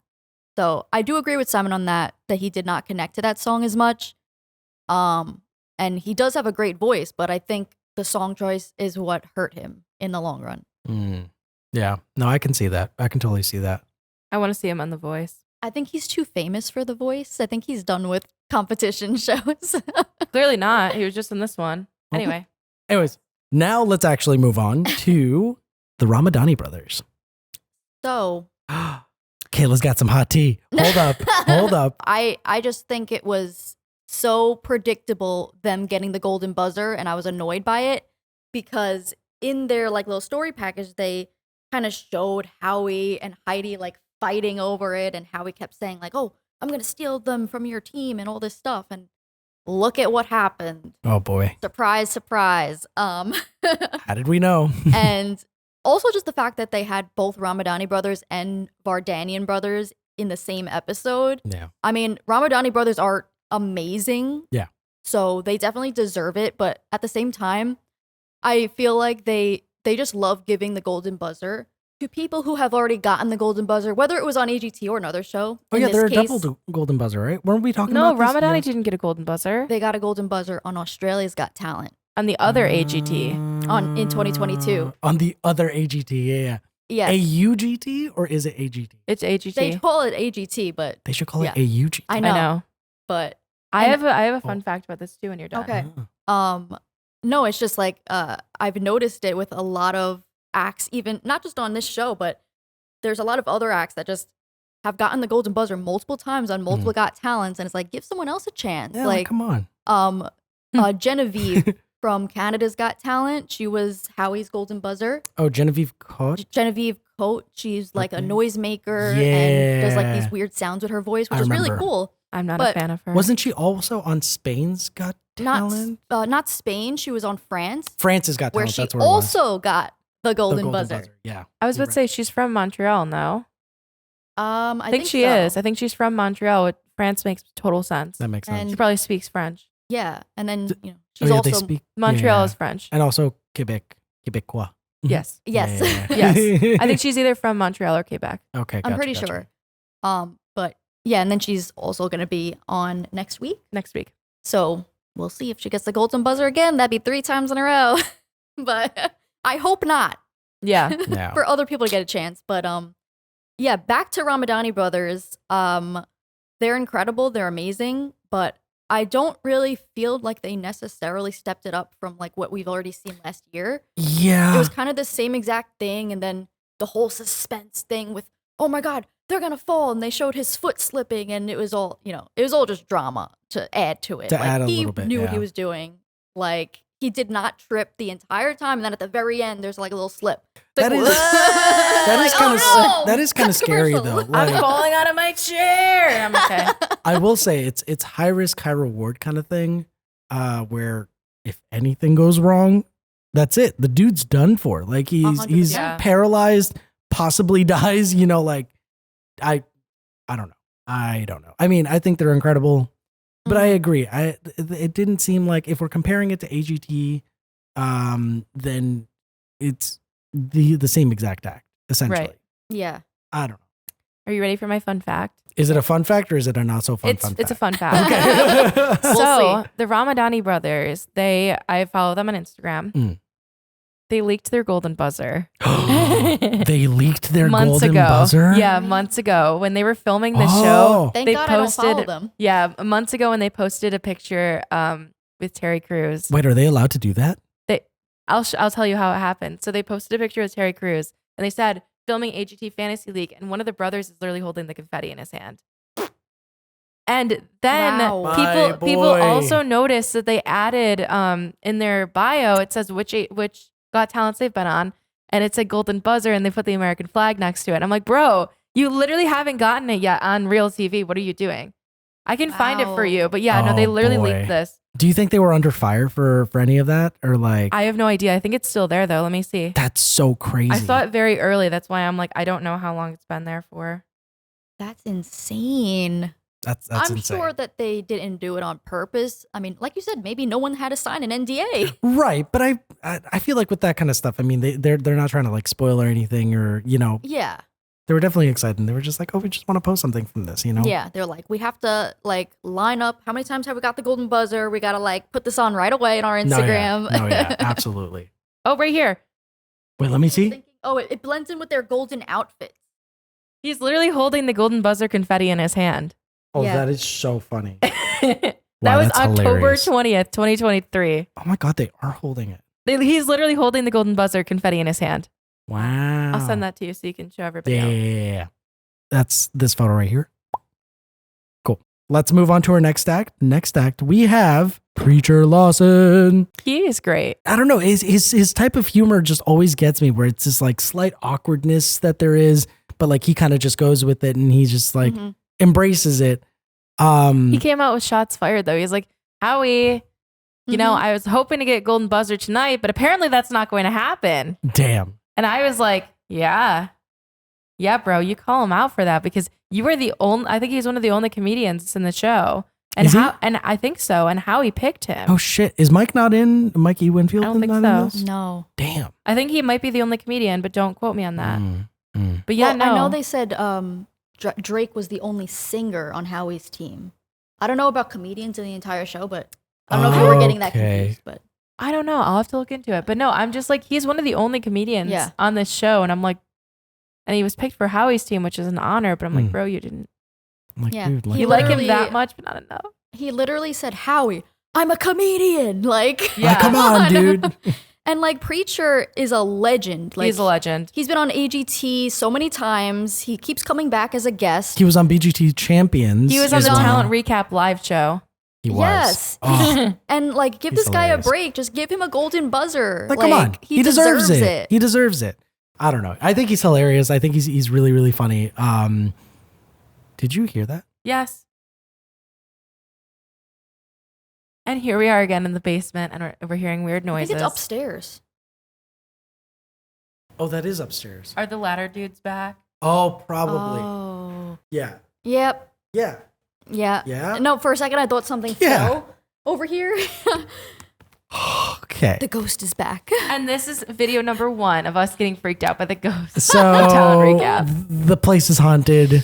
So I do agree with Simon on that he did not connect to that song as much. And he does have a great voice, but I think the song choice is what hurt him in the long run. Yeah. No, I can see that. I can totally see that. I want to see him on The Voice. I think he's too famous for The Voice. I think he's done with competition shows. Clearly not. He was just in this one. Anyway. Anyways, now let's actually move on to the Ramadhani Brothers. So Kayla's got some hot tea. Hold up. I just think it was so predictable, them getting the golden buzzer, and I was annoyed by it because in their like little story package, they kind of showed Howie and Heidi like fighting over it, and Howie kept saying like, "Oh, I'm gonna steal them from your team" and all this stuff. And look at what happened. Oh boy. Surprise, surprise. How did we know? And also just the fact that they had both Ramadhani Brothers and Vardanyan Brothers in the same episode. Yeah. I mean, Ramadhani Brothers are amazing. Yeah. So they definitely deserve it. But at the same time, I feel like they just love giving the golden buzzer to people who have already gotten the golden buzzer, whether it was on AGT or another show. Oh In yeah, this they're a case, double golden buzzer, right? Weren't we talking No, about this? Ramadhani didn't get a golden buzzer They got a golden buzzer on Australia's Got Talent on the other AGT. in 2022. On the other AGT, yeah. Yes. AUGT or is it AGT? It's AGT. They call it AGT, but They should call Yeah. it AUGT. I I know. know. But I And- have a fun fact about this too when you're done. okay. Ah. No, it's just like I've noticed it with a lot of acts, even not just on this show, but there's a lot of other acts that just have gotten the golden buzzer multiple times on multiple Got Talents, and it's like, give someone else a chance. Yeah, like come on. Genevieve from Canada's Got Talent, she was Howie's golden buzzer. Oh, Genevieve Cote. Genevieve Coate, she's like a Okay. noisemaker and does like Yeah. these weird sounds with her voice, which I is really remember. cool. I'm not But a fan of her. Wasn't she also on Spain's Got Talent? Not Spain, she was on France, France's Got where Talent. she That's where it was. also got the The golden buzzer. Yeah. I was about to say she's from Montreal, no? I think she so. is. I think she's from Montreal. France makes total sense. That makes sense. And- She probably speaks French. Yeah, and then D- she's they also speak Montreal yeah. is French. And also Quebecois. Yes. yes, Yeah. Yes. I think she's either from Montreal or Quebec. Okay, I'm gotcha, pretty gotcha. sure. But Yeah, and then she's also going to be on next week. Next week. So we'll see if she gets the golden buzzer again. That'd be 3 times in a row. But I hope not. Yeah. Yeah. For other people to get a chance. But yeah, back to Ramadhani Brothers. They're incredible. They're amazing. But I don't really feel like they necessarily stepped it up from like what we've already seen last year. Yeah. It was kind of the same exact thing. And then the whole suspense thing with, oh my God, they're going to fall. And they showed his foot slipping. And it was all, it was all just drama to add to it. To like, add a he little bit, knew what yeah. he was doing. Like, he did not trip the entire time. And then at the very end, there's like a little slip. That Like, is that is like, kind of oh, no, that is kind of scary commercial. though. I'm Like, falling out of my chair. I'm okay. I will say it's high risk, high reward kind of thing, where if anything goes wrong, that's it. The dude's done for. Like he's 100%. Yeah. paralyzed, possibly dies. Like I don't know. I don't know. I mean, I think they're incredible, but I agree. It didn't seem like if we're comparing it to AGT, then it's the same exact act essentially. Right. Yeah. I don't know. Are you ready for my fun fact? Is it a fun fact or is it a not so fun It's fact? a fun fact. Okay. So see. the Ramadhani Brothers, I follow them on Instagram. Mm. They leaked their golden buzzer. They leaked their months golden ago. buzzer? Yeah, months ago when they were filming the Oh. show. Thank they God I don't posted. follow them. Yeah, months ago when they posted a picture with Terry Crews. Wait, are they allowed to do that? I'll tell you how it happened. So they posted a picture with Terry Crews, and they said filming AGT Fantasy League, and one of the brothers is literally holding the confetti in his hand. And then Wow. My people boy. also noticed that they added in their bio it says which Got Talents they've been on, and it's a golden buzzer, and they put the American flag next to it. I'm like, bro, you literally haven't gotten it yet on real TV. What are you doing? I can find it for Wow. you, but yeah, no, they Oh, literally boy. leaked this. Do you think they were under fire for any of that? Or like, I have no idea. I think it's still there though. Let me see. that's so crazy. I saw it very early. That's why I'm like, I don't know how long it's been there for. That's insane. That's I'm insane. sure that they didn't do it on purpose. I mean, like you said, maybe no one had to sign an NDA. Right. But I feel like with that kind of stuff, I mean, they're not trying to like spoil or anything or, Yeah. they were definitely excited. They were just like, oh, we just want to post something from this, Yeah. They're like, we have to like line up. How many times have we got the golden buzzer? We got to like put this on right away on our Instagram. No, yeah, absolutely. Oh, right here. Wait, let me see. Thinking, oh, it blends in with their golden outfits. He's literally holding the golden buzzer confetti in his hand. Oh, Yeah. that is so funny. That Wow, was that's October hilarious. 20th, 2023. Oh my God, they are holding it. He's literally holding the golden buzzer confetti in his hand. Wow. I'll send that to you so you can show everybody Yeah. else. That's this photo right here. Cool. Let's move on to our next act. Next act, we have Preacher Lawson. He is great. I don't know. His type of humor just always gets me where it's this like slight awkwardness that there is, but like he kind of just goes with it and he just like embraces it. He came out with shots fired though. He's like, Howie, you know, I was hoping to get golden buzzer tonight, but apparently that's not going to happen. Damn. And I was like, yeah, bro, you call him out for that because you were the only, I think he's one of the only comedians in the show. And Is he? and I think so. And Howie picked him. Oh shit. Is Mike not in? Mikey Winfield? I don't think not so. in this? No. Damn. I think he might be the only comedian, but don't quote me on that. Mm. But yeah, Well, no. I know they said Drake was the only singer on Howie's team. I don't know about comedians in the entire show, but I don't know if you were getting that Okay. confused. But I don't know. I'll have to look into it. But no, I'm just like, he's one of the only comedians Yeah. on this show. And I'm like, and he was picked for Howie's team, which is an honor. But I'm like, bro, you didn't. I'm like, Yeah. dude, like, He You like him literally- that much, but not enough. he literally said, "Howie, I'm a comedian." Like, Yeah. come on, dude. And like Preacher is a legend. Like, He's a legend. He's been on AGT so many times. He keeps coming back as a guest. He was on BGT Champions. He was on as the well. Talent Recap live show. He was. Yes. Oh, And like, give He's this guy hilarious. a break. Just give him a golden buzzer. like, come on. He deserves it. He deserves it. I don't know. I think he's hilarious. I think he's really, really funny. Did you hear that? Yes. And here we are again in the basement, and we're hearing weird I noises. think it's upstairs. Oh, that is upstairs. Are the ladder dudes back? Oh, probably. Oh. Yeah. Yep. Yeah. Yeah. Yeah? No, for a second I thought something Yeah. fell over here. Okay. The ghost is back. And this is video number 1 of us getting freaked out by the ghost. So Talent recap. the place is haunted.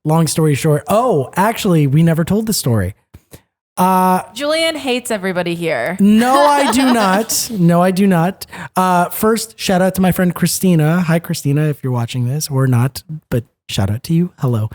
long story short. Oh, actually, we never told the story. Julian hates everybody here. No, I do not. No, I do not. First, shout out to my friend Christina. Hi, Christina, if you're watching this or not, but shout out to you. Hello.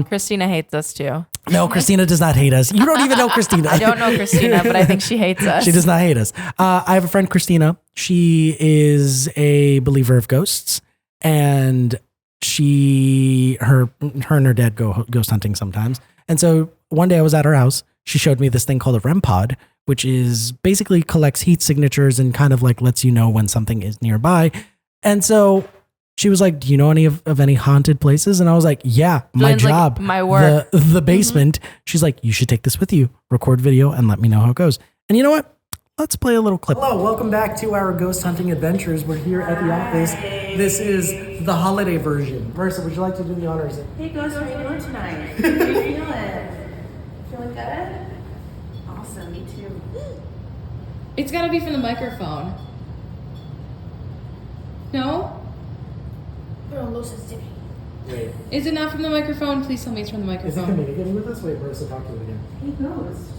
Christina hates us too. No, Christina does not hate us. You don't even know Christina. I don't know Christina, but I think she hates us. She does not hate us. I have a friend, Christina. She is a believer of ghosts, and her and her dad go ghost hunting sometimes. And so one day I was at her house. She showed me this thing called a REM pod, which is basically collects heat signatures and kind of like lets you know when something is nearby. And so she was like, do you know any of any haunted places? And I was like, yeah, my Julian's like, job, my work. the basement. She's like, you should take this with you, record video, and let me know how it goes. And you know what? Let's play a little clip. Hello, welcome back to our ghost hunting adventures. We're here at the office. This is the holiday version. Marissa, would you like to do the honors? Hey, Ghost, how are you doing tonight? How are you feeling? Feeling good? Awesome, me too. It's gotta be from the microphone. No? Put on low sensitivity. Wait. Is it not from the microphone? Please tell me it's from the Is it microphone. communicating with us? Wait, Marissa, talk to it again. Hey Ghost,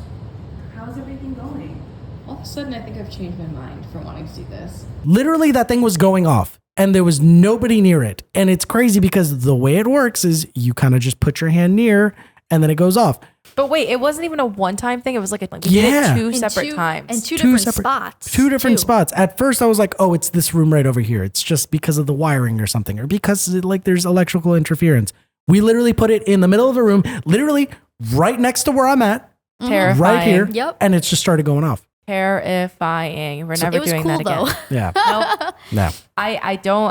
how's everything going? All of a sudden, I think I've changed my mind for wanting to see this. Literally, that thing was going off and there was nobody near it. And it's crazy because the way it works is you kind of just put your hand near and then it goes off. But wait, it wasn't even a one-time thing. It was like we did Yeah. it two In separate two- times. And two different separate- spots. Two different too. spots. At first, I was like, oh, it's this room right over here. It's just because of the wiring or something, or because like there's electrical interference. We literally put it in the middle of the room, literally right next to where I'm at, Terrifying. right here. Yep. And it's just started going off. Terrifying. We're So never it was doing cool that again. though. Yeah. Nope. No.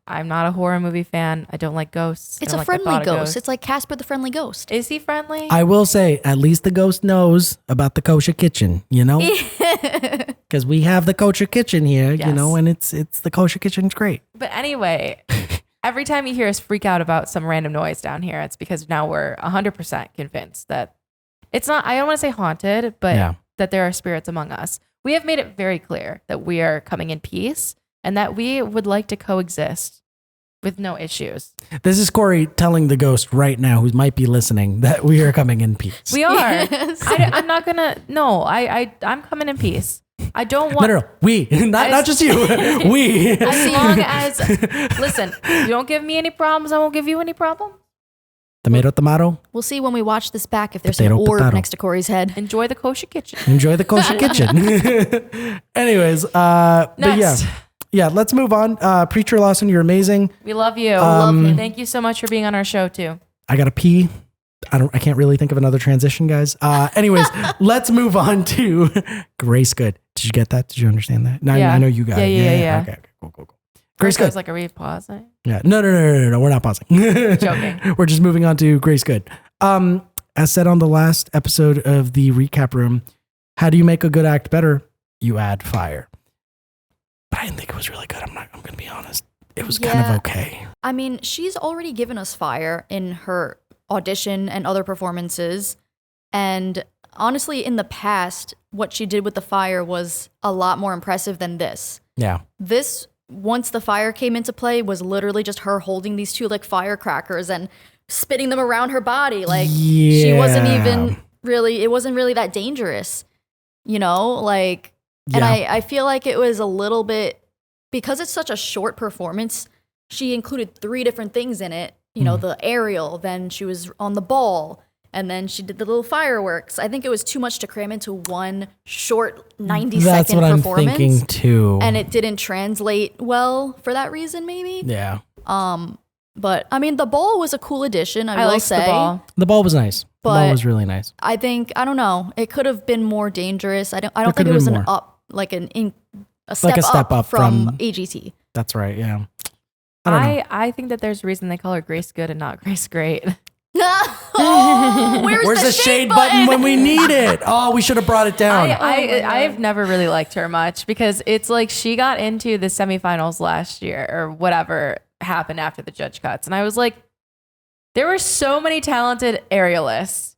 I'm not a horror movie fan. I don't like ghosts. I It's don't a like the friendly thought of ghost. ghosts. It's like Casper the Friendly Ghost. Is he friendly? I will say, at least the ghost knows about the kosher kitchen, you know? Because we have the kosher kitchen here, you Yes. know, and it's the kosher kitchen's great. But anyway, every time you hear us freak out about some random noise down here, it's because now we're 100% convinced that it's not, I don't want to say haunted, but Yeah. that there are spirits among us. We have made it very clear that we are coming in peace and that we would like to coexist with no issues. This is Corey telling the ghost right now, who might be listening, that we are coming in peace. We are. Yes. I'm not gonna. No, I'm coming in peace. I don't want. No, we, not just you, we. As long as, listen, you don't give me any problems, I won't give you any problem. Tomato. We'll see when we watch this back if there's Potato, an orb potato. next to Corey's head. Enjoy the kosher kitchen. Enjoy the kosher kitchen. Anyways, but Next. yeah, let's move on. Preacher Lawson, you're amazing. We love you. Love him. Thank you so much for being on our show too. I gotta pee. I can't really think of another transition, guys. Anyways, let's move on to Grace Good. Did you get that? Did you understand that? No, Yeah. I know you got it. Yeah. Okay, cool. Grace First I Good. was like, are we pausing? Yeah. No. We're not pausing. Joking. We're just moving on to Grace Good. As said on the last episode of the recap room, how do you make a good act better? You add fire. But I didn't think it was really good. I'm going to be honest. It was kind of Yeah. okay. I mean, she's already given us fire in her audition and other performances. And honestly, in the past, what she did with the fire was a lot more impressive than this. Yeah. This, once the fire came into play, was literally just her holding these two like firecrackers and spitting them around her body. Like she wasn't Yeah. even really, it wasn't really that dangerous, you know? Like, and Yeah. I feel like it was a little bit, because it's such a short performance, she included 3 different things in it. You know, the aerial, then she was on the ball, and then she did the little fireworks. I think it was too much to cram into one short 90-second That's what I'm performance. thinking too. And it didn't translate well for that reason, maybe. Yeah. But I mean, the ball was a cool addition. I will liked say. the ball. The ball was nice. The ball But- was really nice. I think I don't know. It could have been more dangerous. I don't could think it have was been an more. up, like a Like step, a step up from from- AGT. That's right. Yeah. I don't know. I think that there's a reason they call her Grace Good and not Grace Great. Oh, where's the shade button when we need it? Oh, we should have brought it down. I've never really liked her much because it's like she got into the semifinals last year or whatever happened after the judge cuts. And I was like, there were so many talented aerialists.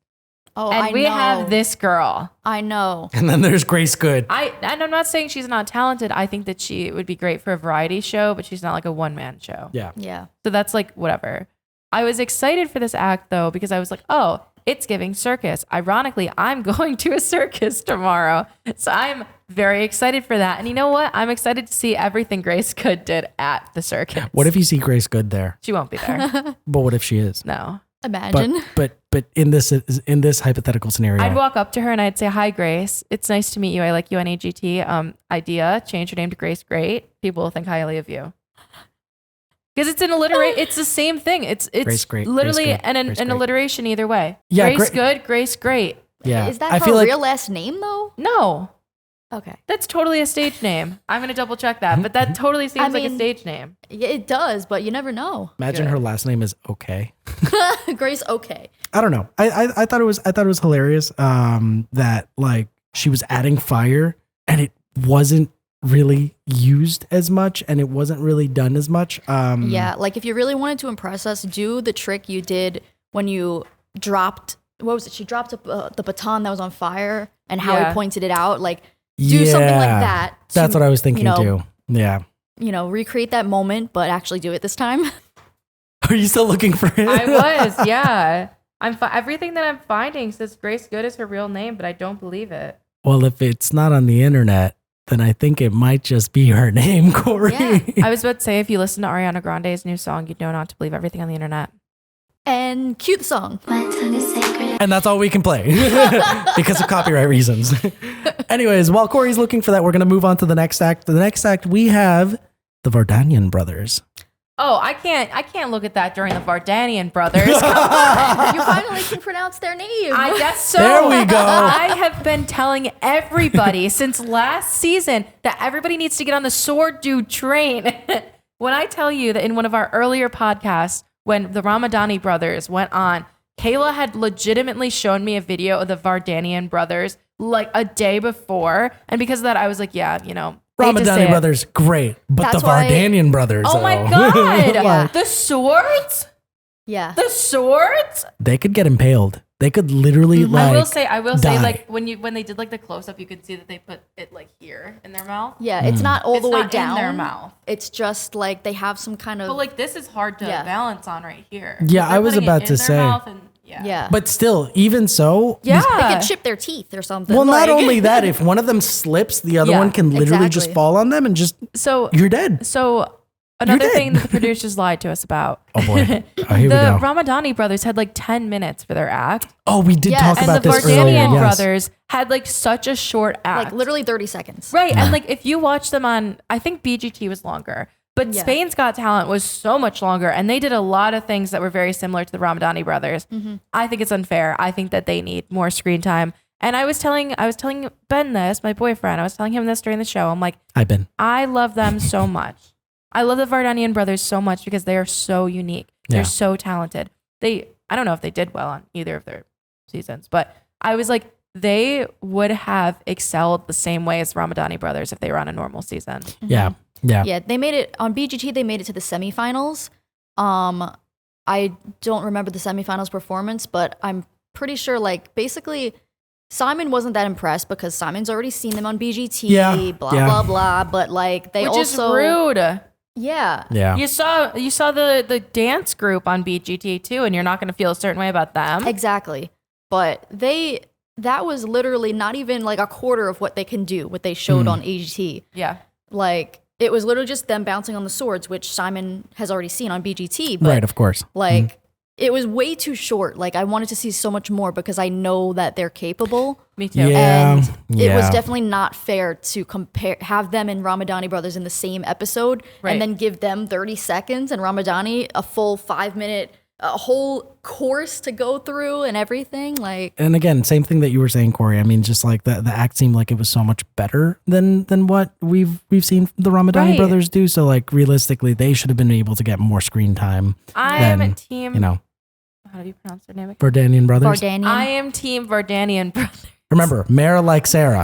Oh, And I we know. have this girl. I know. And then there's Grace Good. And I'm not saying she's not talented. I think that she would be great for a variety show, but she's not like a one-man show. Yeah. Yeah. So that's like whatever. I was excited for this act though, because I was like, oh, it's giving circus. Ironically, I'm going to a circus tomorrow. So I'm very excited for that. And you know what? I'm excited to see everything Grace Good did at the circus. What if you see Grace Good there? She won't be there. But what if she is? No. Imagine. But in this hypothetical scenario, I'd walk up to her and I'd say, hi, Grace. It's nice to meet you. I like you on AGT. Idea, change your name to Grace Great. People will think highly of you. Because it's an alliteration. It's the same thing. It's Grace Great, literally Grace Great, an Grace Great. alliteration either way. Yeah, Grace Good, Grace Great. yeah. Is that I her feel like real last name though? No, Okay. that's totally a stage name. I'm going to double check that. But that totally seems like a mean- stage name. Yeah, it does, but you never know. imagine her last name is okay. Grace, okay. I don't know. I thought it was hilarious that like she was adding fire and it wasn't really used as much and it wasn't really done as much. Yeah, like if you really wanted to impress us, do the trick you did when you dropped, what was it? She dropped the baton that was on fire and how Yeah. he pointed it out. Like do something like Yeah. that. That's to, what I was thinking you know, too. Yeah. You know, recreate that moment, but actually do it this time. Are you still looking for it? I was, yeah. Everything that I'm finding says Grace Good is her real name, but I don't believe it. Well, if it's not on the internet, then I think it might just be her name, Corey. Yeah. I was about to say, if you listen to Ariana Grande's new song, you'd know not to believe everything on the internet. And cue the song. And that's all we can play because of copyright reasons. Anyways, while Corey's looking for that, we're going to move on to the next act. The next act, we have the Vardanyan Brothers. Oh, I can't look at that during the Vardanyan Brothers. You finally can pronounce their name. I guess so. There we go. I have been telling everybody since last season that everybody needs to get on the sword dude train. When I tell you that in one of our earlier podcasts, when the Ramadhani Brothers went on, Kayla had legitimately shown me a video of the Vardanyan Brothers like a day before. And because of that, I was like, yeah, you know. hate to say Ramadhani it. Brothers, great. But That's the why- Vardanyan Brothers. Oh my oh. God. Yeah. The swords? Yeah. The swords? They could get impaled. They could literally like I will say, die. like when they did like the close up, you could see that they put it like here in their mouth. Yeah, it's not all It's the way not in down their mouth. It's just like they have some kind of But like this is hard to Yeah. balance on right here. Yeah, They're I was putting it about in to their say. mouth and- yeah. But still, even so, Yeah. They could chip their teeth or something. well, not like- only that, if one of them slips, the other Yeah, one can literally just exactly. fall on them and just So you're dead. another dead. thing that the producers lied to us about. Oh boy. Oh, here we The go. Ramadhani Brothers had like 10 minutes for their act. Oh, we did Yes. talk And about And the this earlier. Vardanyan Yes. Brothers had like such a short act. like literally 30 seconds. Right. And like if you watch them on, I think BGT was longer, but Yeah. Spain's Got Talent was so much longer. And they did a lot of things that were very similar to the Ramadhani Brothers. I think it's unfair. I think that they need more screen time. And I was telling Ben this, my boyfriend, I was telling him this during the show. I'm like, I've been. I love them so much. I love the Vardanyan Brothers so much because they are so unique. They're Yeah. so talented. I don't know if they did well on either of their seasons, but I was like, they would have excelled the same way as Ramadhani Brothers if they were on a normal season. Yeah. Yeah. Yeah, they made it on BGT. They made it to the semifinals. I don't remember the semifinals performance, but I'm pretty sure like basically Simon wasn't that impressed because Simon's already seen them on BGT. Yeah, Blah yeah. blah blah. But like they Which also is rude. Yeah. Yeah. You saw the dance group on BGT too, and you're not going to feel a certain way about them. Exactly. But that was literally not even like a quarter of what they can do, what they showed on AGT. Yeah. Like it was literally just them bouncing on the swords, which Simon has already seen on BGT. But Right, of course. like it was way too short. Like I wanted to see so much more because I know that they're capable. Me too. Yeah. And it was yeah. definitely not fair to have them and Ramadhani Brothers in the same episode Right. and then give them 30 seconds and Ramadhani a full 5-minute, a whole course to go through and everything. Like, And again, same thing that you were saying, Corey. I mean, just like the act seemed like it was so much better than what we've seen the Ramadhani Right. Brothers do. So like realistically, they should have been able to get more screen time. I am than, team. You know, How do you pronounce their name? Again? Vardanyan Brothers. Vardanyan. I am team Vardanyan Brothers. Remember, Mara like Sarah.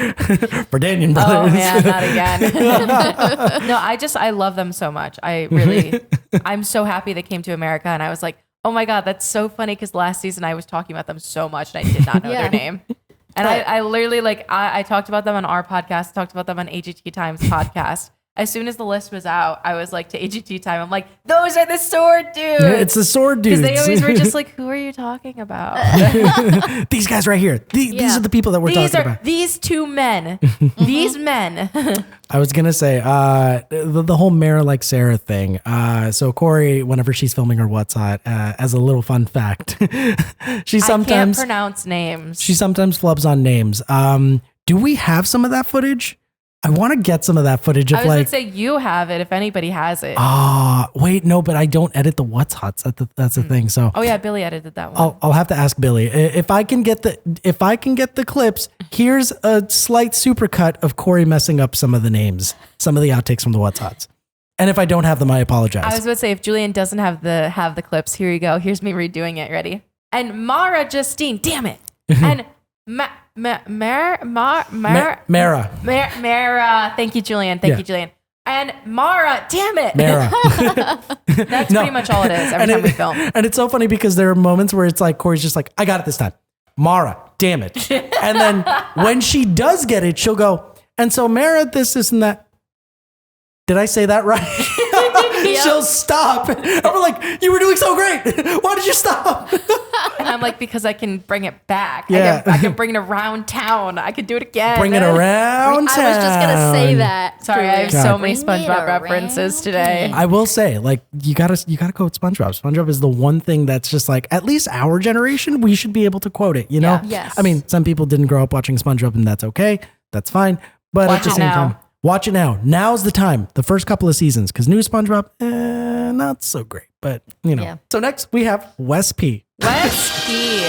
Vardanyan Oh Brothers. man, not again. No, I love them so much. I'm so happy they came to America, and I was like, oh my God, that's so funny because last season I was talking about them so much and I did not know Yeah. their name. And I literally I talked about them on our podcast, talked about them on AGT Times podcast. as soon as the list was out, I was like to AGT time. I'm like, those are the sword dudes. It's the sword dudes. Because they always were just like, who are you talking about? These guys right here. These are the people that we're talking about. These two men. These men. I was gonna say the whole Mara like Sarah thing. So Corey, whenever she's filming her What's Hot, as a little fun fact, she I sometimes can't pronounce names. she sometimes flubs on names. Do we have some of that footage? I want to get some of that footage of I was like. gonna say you have it if anybody has it. Wait, no, but I don't edit the What's Hots. That's the thing. So Oh yeah, Billy edited that one. I'll have to ask Billy if I can get the clips. Here's a slight supercut of Corey messing up some of the names, some of the outtakes from the What's Hots. And if I don't have them, I apologize. I was about to say if Julian doesn't have the clips, here you go. Here's me redoing it. Ready? And Mara Justine, damn it. And Mara. Thank you, Julian. Thank Yeah. you, Julian. And Mara, damn it. Mara. That's No. pretty much all it is every time we film. And it's so funny because there are moments where it's like Corey's just like, I got it this time. Mara, damn it. And then when she does get it, she'll go, and so Mara, this and that. Did I say that right? She'll stop. And we're like, you were doing so great. Why did you stop? And I'm like, because I can bring it back. Yeah. I can bring it around town. I could do it again. Bring it around town. I was just gonna say that. Sorry, I have God. so many Bring it SpongeBob references today. I will say, like, you gotta quote SpongeBob. SpongeBob is the one thing that's just like, at least our generation, we should be able to quote it, you know? Yeah. Yes. I mean, some people didn't grow up watching SpongeBob, and that's okay. That's fine. But Watch at the it same now. time, watch it now. Now's the time. The first couple of seasons, because new SpongeBob, not so great. But you know. Yeah. So next we have Wes P. Wes P.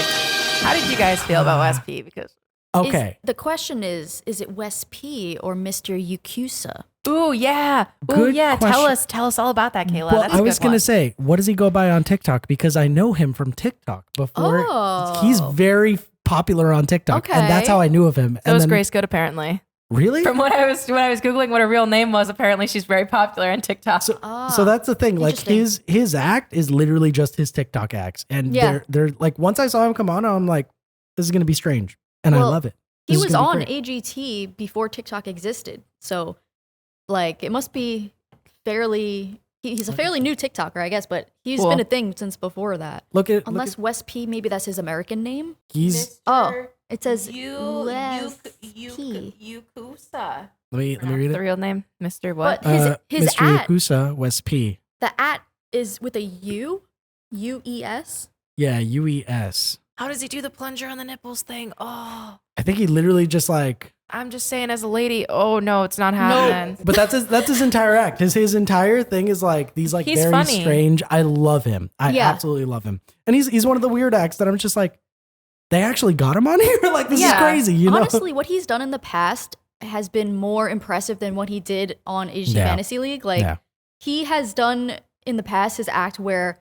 How did you guys feel about Wes P? Because Okay. The question is it Wes P or Mr. Yukusa? ooh yeah, Good Tell question. us all about that, Kayla. Well, That's a I was good gonna one. say, what does he go by on TikTok? Because I know him from TikTok before. Oh. He's very popular on TikTok, and that's Okay. how I knew of him. So And is then- Grace Good apparently. Really? From when I was googling what her real name was, apparently she's very popular on TikTok. So that's the thing. Like his act is literally just his TikTok acts, and Yeah. they're like, once I saw him come on, I'm like, this is gonna be strange, and I Well, love it. He This is was gonna be on great. AGT before TikTok existed. So like it must be fairly he's a fairly new TikToker, I guess, but he's Cool. been a thing since before that. Look at Unless Wes P, maybe that's his American name. he's. Oh, it says Yukusa. Let me read The it. real name, Mr. What? But his Mr. at, Yakuza Wes P. the at is with a U, U-E-S. Yeah, UES. How does he do the plunger on the nipples thing? Oh, I think he literally just like. I'm just saying, as a lady. Oh no, it's not happening. But that's his entire act. His entire thing is like these like He's very funny. strange. I love him. I Yeah. absolutely love him. And he's one of the weird acts that I'm just like, they actually got him on here. Like this is Yeah. crazy. You know. Honestly, what he's done in the past has been more impressive than what he did on AGT Yeah. Fantasy League. Like Yeah. he has done in the past his act where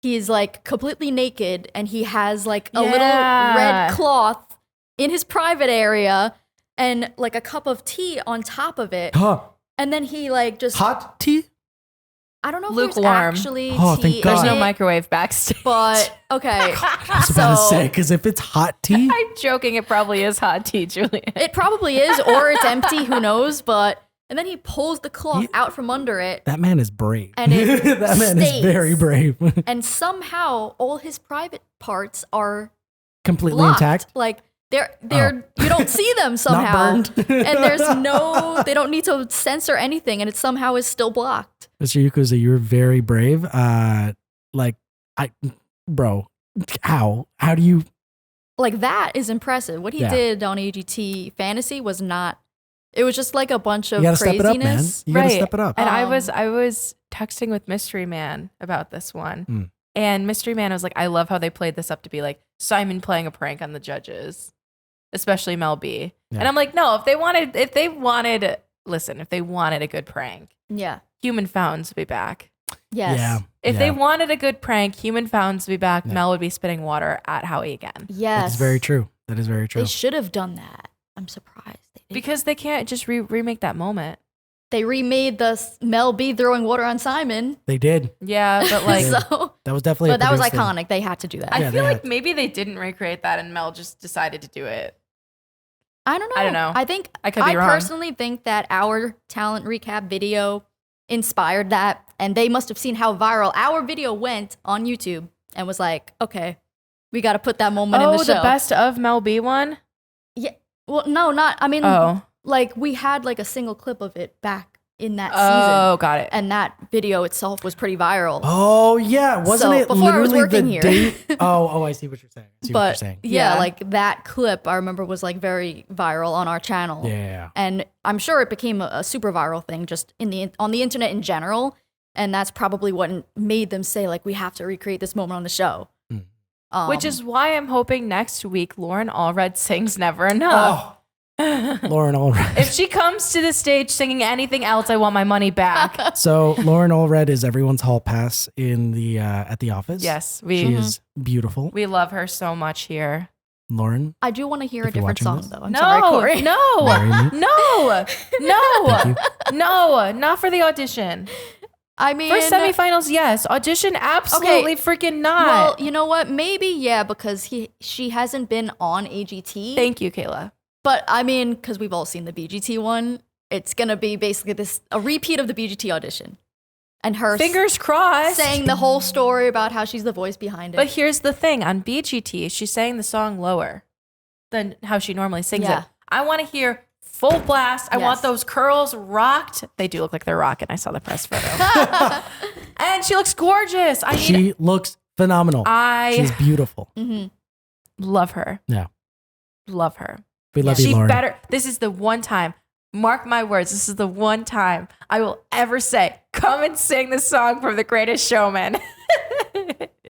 he's like completely naked and he has like a little Yeah. red cloth in his private area and like a cup of tea on top of it. Huh. And then he like just Hot tea. I don't know if Lukewarm. there's actually Oh, tea thank in God. There's no it, microwave backstage. but okay. I was about to say, because if it's hot tea, I'm joking. It probably is hot tea, Julian. It probably is, or it's empty, who knows, but and then he pulls the cloth He- out from under it, that man is brave. And it that man is stays. very brave. and somehow all his private parts are Completely blocked. intact. Like they're you don't see them somehow. burned. And there's they don't need to censor anything, and it somehow is still blocked. Mr. Yakuza, you're very brave. Bro, how do you? Like that is impressive. What he Yeah. did on AGT Fantasy was not. It was just like a bunch of You gotta step it up, man. craziness. You gotta step it up. And I was texting with Mystery Man about this one. Mm. And Mystery Man was like, I love how they played this up to be like Simon playing a prank on the judges, especially Mel B. Yeah. And I'm like, no, if they wanted a good prank, Yeah. Human Founds would be back. Yes. Yeah. If yeah. they wanted a good prank, Human Founds would be back. Yeah. Mel would be spitting water at Howie again. Yes. That's very true. That is very true. They should have done that. I'm surprised they didn't. Because they can't just remake that moment. They remade the Mel B throwing water on Simon. They did. Yeah, but like, So, That was definitely. but a that was produced thing. iconic. They had to do that. I Yeah, feel they like had- maybe they didn't recreate that and Mel just decided to do it. I don't know. I don't know. I think I could be wrong. personally think that our talent recap video inspired that, and they must have seen how viral our video went on YouTube and was like, okay, we got to put that moment in the show. The best of Mel B one? Yeah. Well, no, not. I mean, like we had like a single clip of it back in that season. Oh, got it. And that video itself was pretty viral. Oh yeah, wasn't it before I was literally working the here. date? Oh, I see what you're saying. Yeah, like that clip I remember was like very viral on our channel. Yeah. And I'm sure it became a super viral thing just on the internet in general. And that's probably what made them say like we have to recreate this moment on the show. Which is why I'm hoping next week Loren Allred sings Never Enough. Loren Allred. If she comes to the stage singing anything else, I want my money back. So Loren Allred is everyone's hall pass in the at the office. Yes, she is beautiful. We love her so much here. Lauren, I do want to hear a different song though. I'm no, sorry, Corey. no, not for the audition. I mean, for semifinals, yes. Audition, absolutely freaking not. Well, you know what? Maybe yeah, because she hasn't been on AGT. Thank you, Kayla. But I mean, because we've all seen the BGT one, it's gonna be basically a repeat of the BGT audition, and her fingers crossed saying the whole story about how she's the voice behind it. But here's the thing: on BGT, she sang the song lower than how she normally sings it. I want to hear full blast. I want those curls rocked. They do look like they're rocking. I saw the press photo, and she looks gorgeous. She looks phenomenal. She's beautiful. Love her. Yeah, love her. We love you, Lauren. This is the one time, mark my words, this is the one time I will ever say, come and sing the song from The Greatest Showman.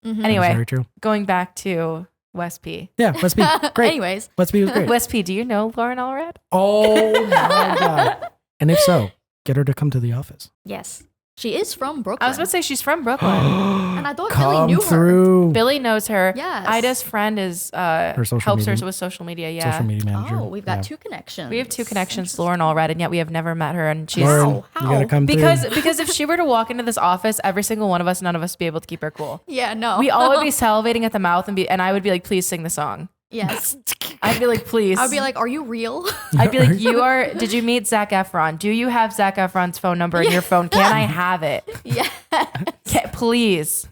Anyway, very true. Going back to Wes P. Yeah, Wes P. Great. Anyways. Wes P was great. Wes P, do you know Loren Allred? Oh my God. And if so, get her to come to the office. Yes. She is from Brooklyn. I was about to say she's from Brooklyn. And I thought Billy knew her. Billy knows her. Yes. Ida's friend is her social helps media. her with social media. Yeah. Social media manager. Oh, we've got two connections. We have two connections, Loren Allred, and yet we have never met her. And she's Lauren, you gotta come because through. if she were to walk into this office, every single one of us, none of us would be able to keep her cool. Yeah, no. We all would be salivating at the mouth and I would be like, please sing the song. Yes. I'd be like, please. I'd be like, are you real? I'd be like, did you meet Zac Efron? Do you have Zac Efron's phone number in your phone? Can I have it? Yeah. Please.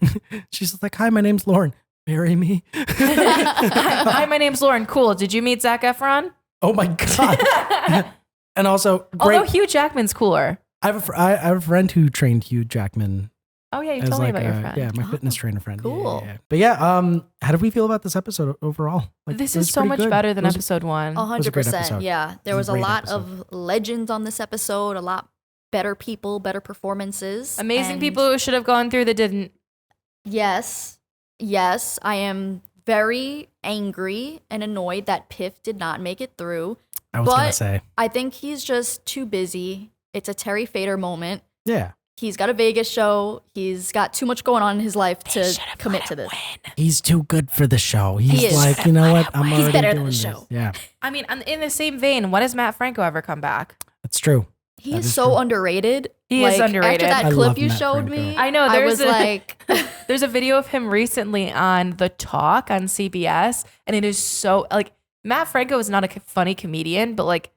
She's like, hi, my name's Lauren. Marry me. Hi, my name's Lauren. Cool. Did you meet Zac Efron? Oh my God. And also, although Hugh Jackman's cooler. I have a friend who trained Hugh Jackman. Oh yeah, you told me about your friend. Yeah, my fitness trainer friend. Cool. Yeah. But yeah, how did we feel about this episode overall? Like, this is so much better than episode 1. 100%. Yeah, there was a lot of legends on this episode. A lot better people, better performances, amazing people who should have gone through that didn't. Yes, I am very angry and annoyed that Piff did not make it through. I was gonna say. I think he's just too busy. It's a Terry Fader moment. Yeah. He's got a Vegas show. He's got too much going on in his life to commit to this. He's too good for the show. He's like, you know what? I'm already better doing than the this. show. Yeah. I mean, in the same vein, when has Matt Franco ever come back? That's true. He is so underrated. He is underrated. After that I clip love you Matt showed Franco. me, I know. I was like, there's a video of him recently on The Talk on CBS, and it is so like Matt Franco is not a funny comedian, but like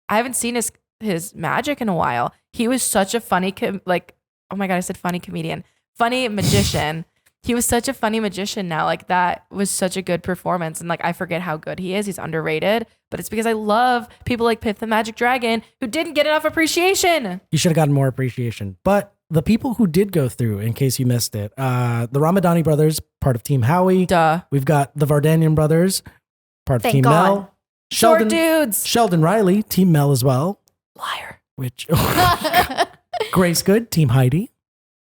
I haven't seen his magic in a while. He was such a funny oh my God, I said funny comedian, funny magician. He was such a funny magician now. Like that was such a good performance. And like, I forget how good he is. He's underrated, but it's because I love people like Piff the Magic Dragon who didn't get enough appreciation. You should have gotten more appreciation. But the people who did go through, in case you missed it, the Ramadhani Brothers, part of Team Howie. Duh. We've got the Vardanyan Brothers, part of Thank Team God. Mel. Short dudes. Sheldon Riley, Team Mel as well. Liar. Which Grace Good, Team Heidi.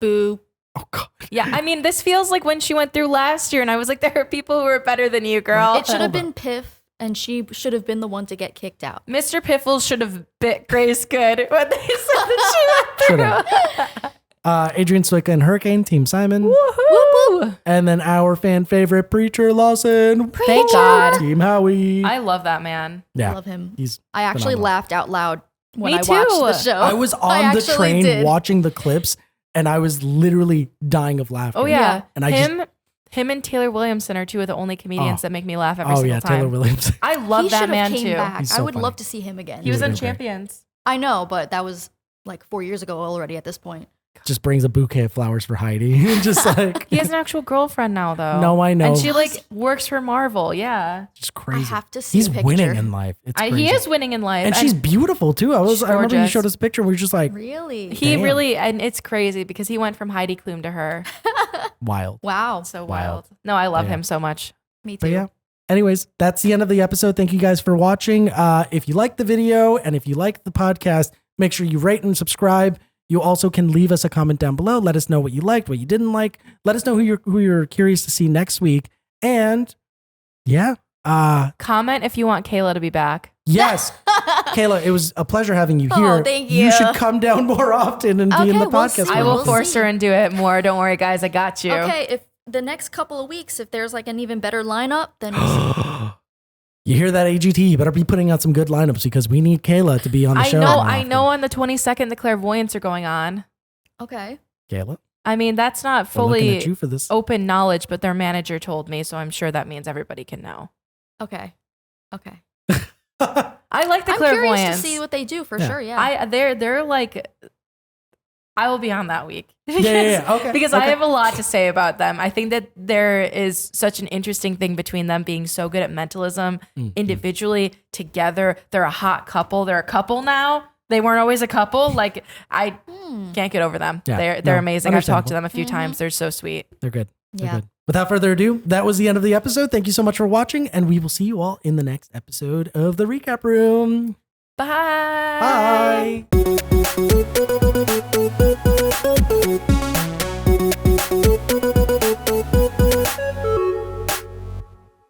boo. Oh God. Yeah, I mean, this feels like when she went through last year, and I was like, there are people who are better than you, girl. It should have been Piff, and she should have been the one to get kicked out. Mr. Piffles should have bit Grace Good when they said that she went through. Adrian, Stoica, and Hurricane, Team Simon. Woohoo! And then our fan favorite preacher, Lawson. Thank God. Team Howie. I love that man. Yeah. I love him. He's I actually phenomenal. laughed out loud when Me I watched too. the show. I was on the actually train did. watching the clips, and I was literally dying of laughter. Oh yeah, And I him Him and Taylor Williamson are two of the only comedians that make me laugh every Oh single yeah, time. Taylor Williams. I love He that should man have came too. back. He's I so would funny. love to see him again. He was in really great. Champions. I know, but that was like 4 years ago already at this point. Just brings a bouquet of flowers for Heidi. Just like He has an actual girlfriend now, though. No, I know. And she like works for Marvel. Yeah, just crazy. I have to see He's a picture. winning in life. It's crazy. he is winning in life, and she's beautiful too. I remember you gorgeous. showed us a picture and we were just like Really? He Damn. really, and it's crazy because he went from Heidi Klum to her. wild. Wow. So Wild. wild. No, I love Yeah. him so much. Me too. But yeah. Anyways, that's the end of the episode. Thank you guys for watching. If you like the video and if you like the podcast, make sure you rate and subscribe. You also can leave us a comment down below. Let us know what you liked, what you didn't like. Let us know who you're curious to see next week. And yeah, Comment if you want Kayla to be back. yes, Kayla, it was a pleasure having you Oh, here. thank You you. should come down more often and be in Okay, the we'll podcast. see. I with will We'll us. force see. her and do it more. Don't worry, guys. I got you. Okay, if the next couple of weeks, if there's like an even better lineup, then we'll see. You hear that, AGT? You better be putting out some good lineups because we need Kayla to be on the I show. know. more I often. know. On the 22nd, the clairvoyants are going on. Okay. Kayla, I mean, that's not we're looking at fully you for this. open knowledge, but their manager told me, so I'm sure that means everybody can know. Okay. Okay. I like the I'm clairvoyants. curious to see what they do for Yeah. sure. Yeah. They're like, I will be on that week. Yeah. Okay. Because okay. I have a lot to say about them. I think that there is such an interesting thing between them being so good at mentalism individually, together. They're a hot couple. They're a couple now. They weren't always a couple. Like I can't get over them. Yeah, They're no, amazing. I've talked to understandable. them a few times. They're so sweet. They're good. They're Yeah. good. Without further ado, that was the end of the episode. Thank you so much for watching, and we will see you all in the next episode of the Recap Room. Bye. Bye.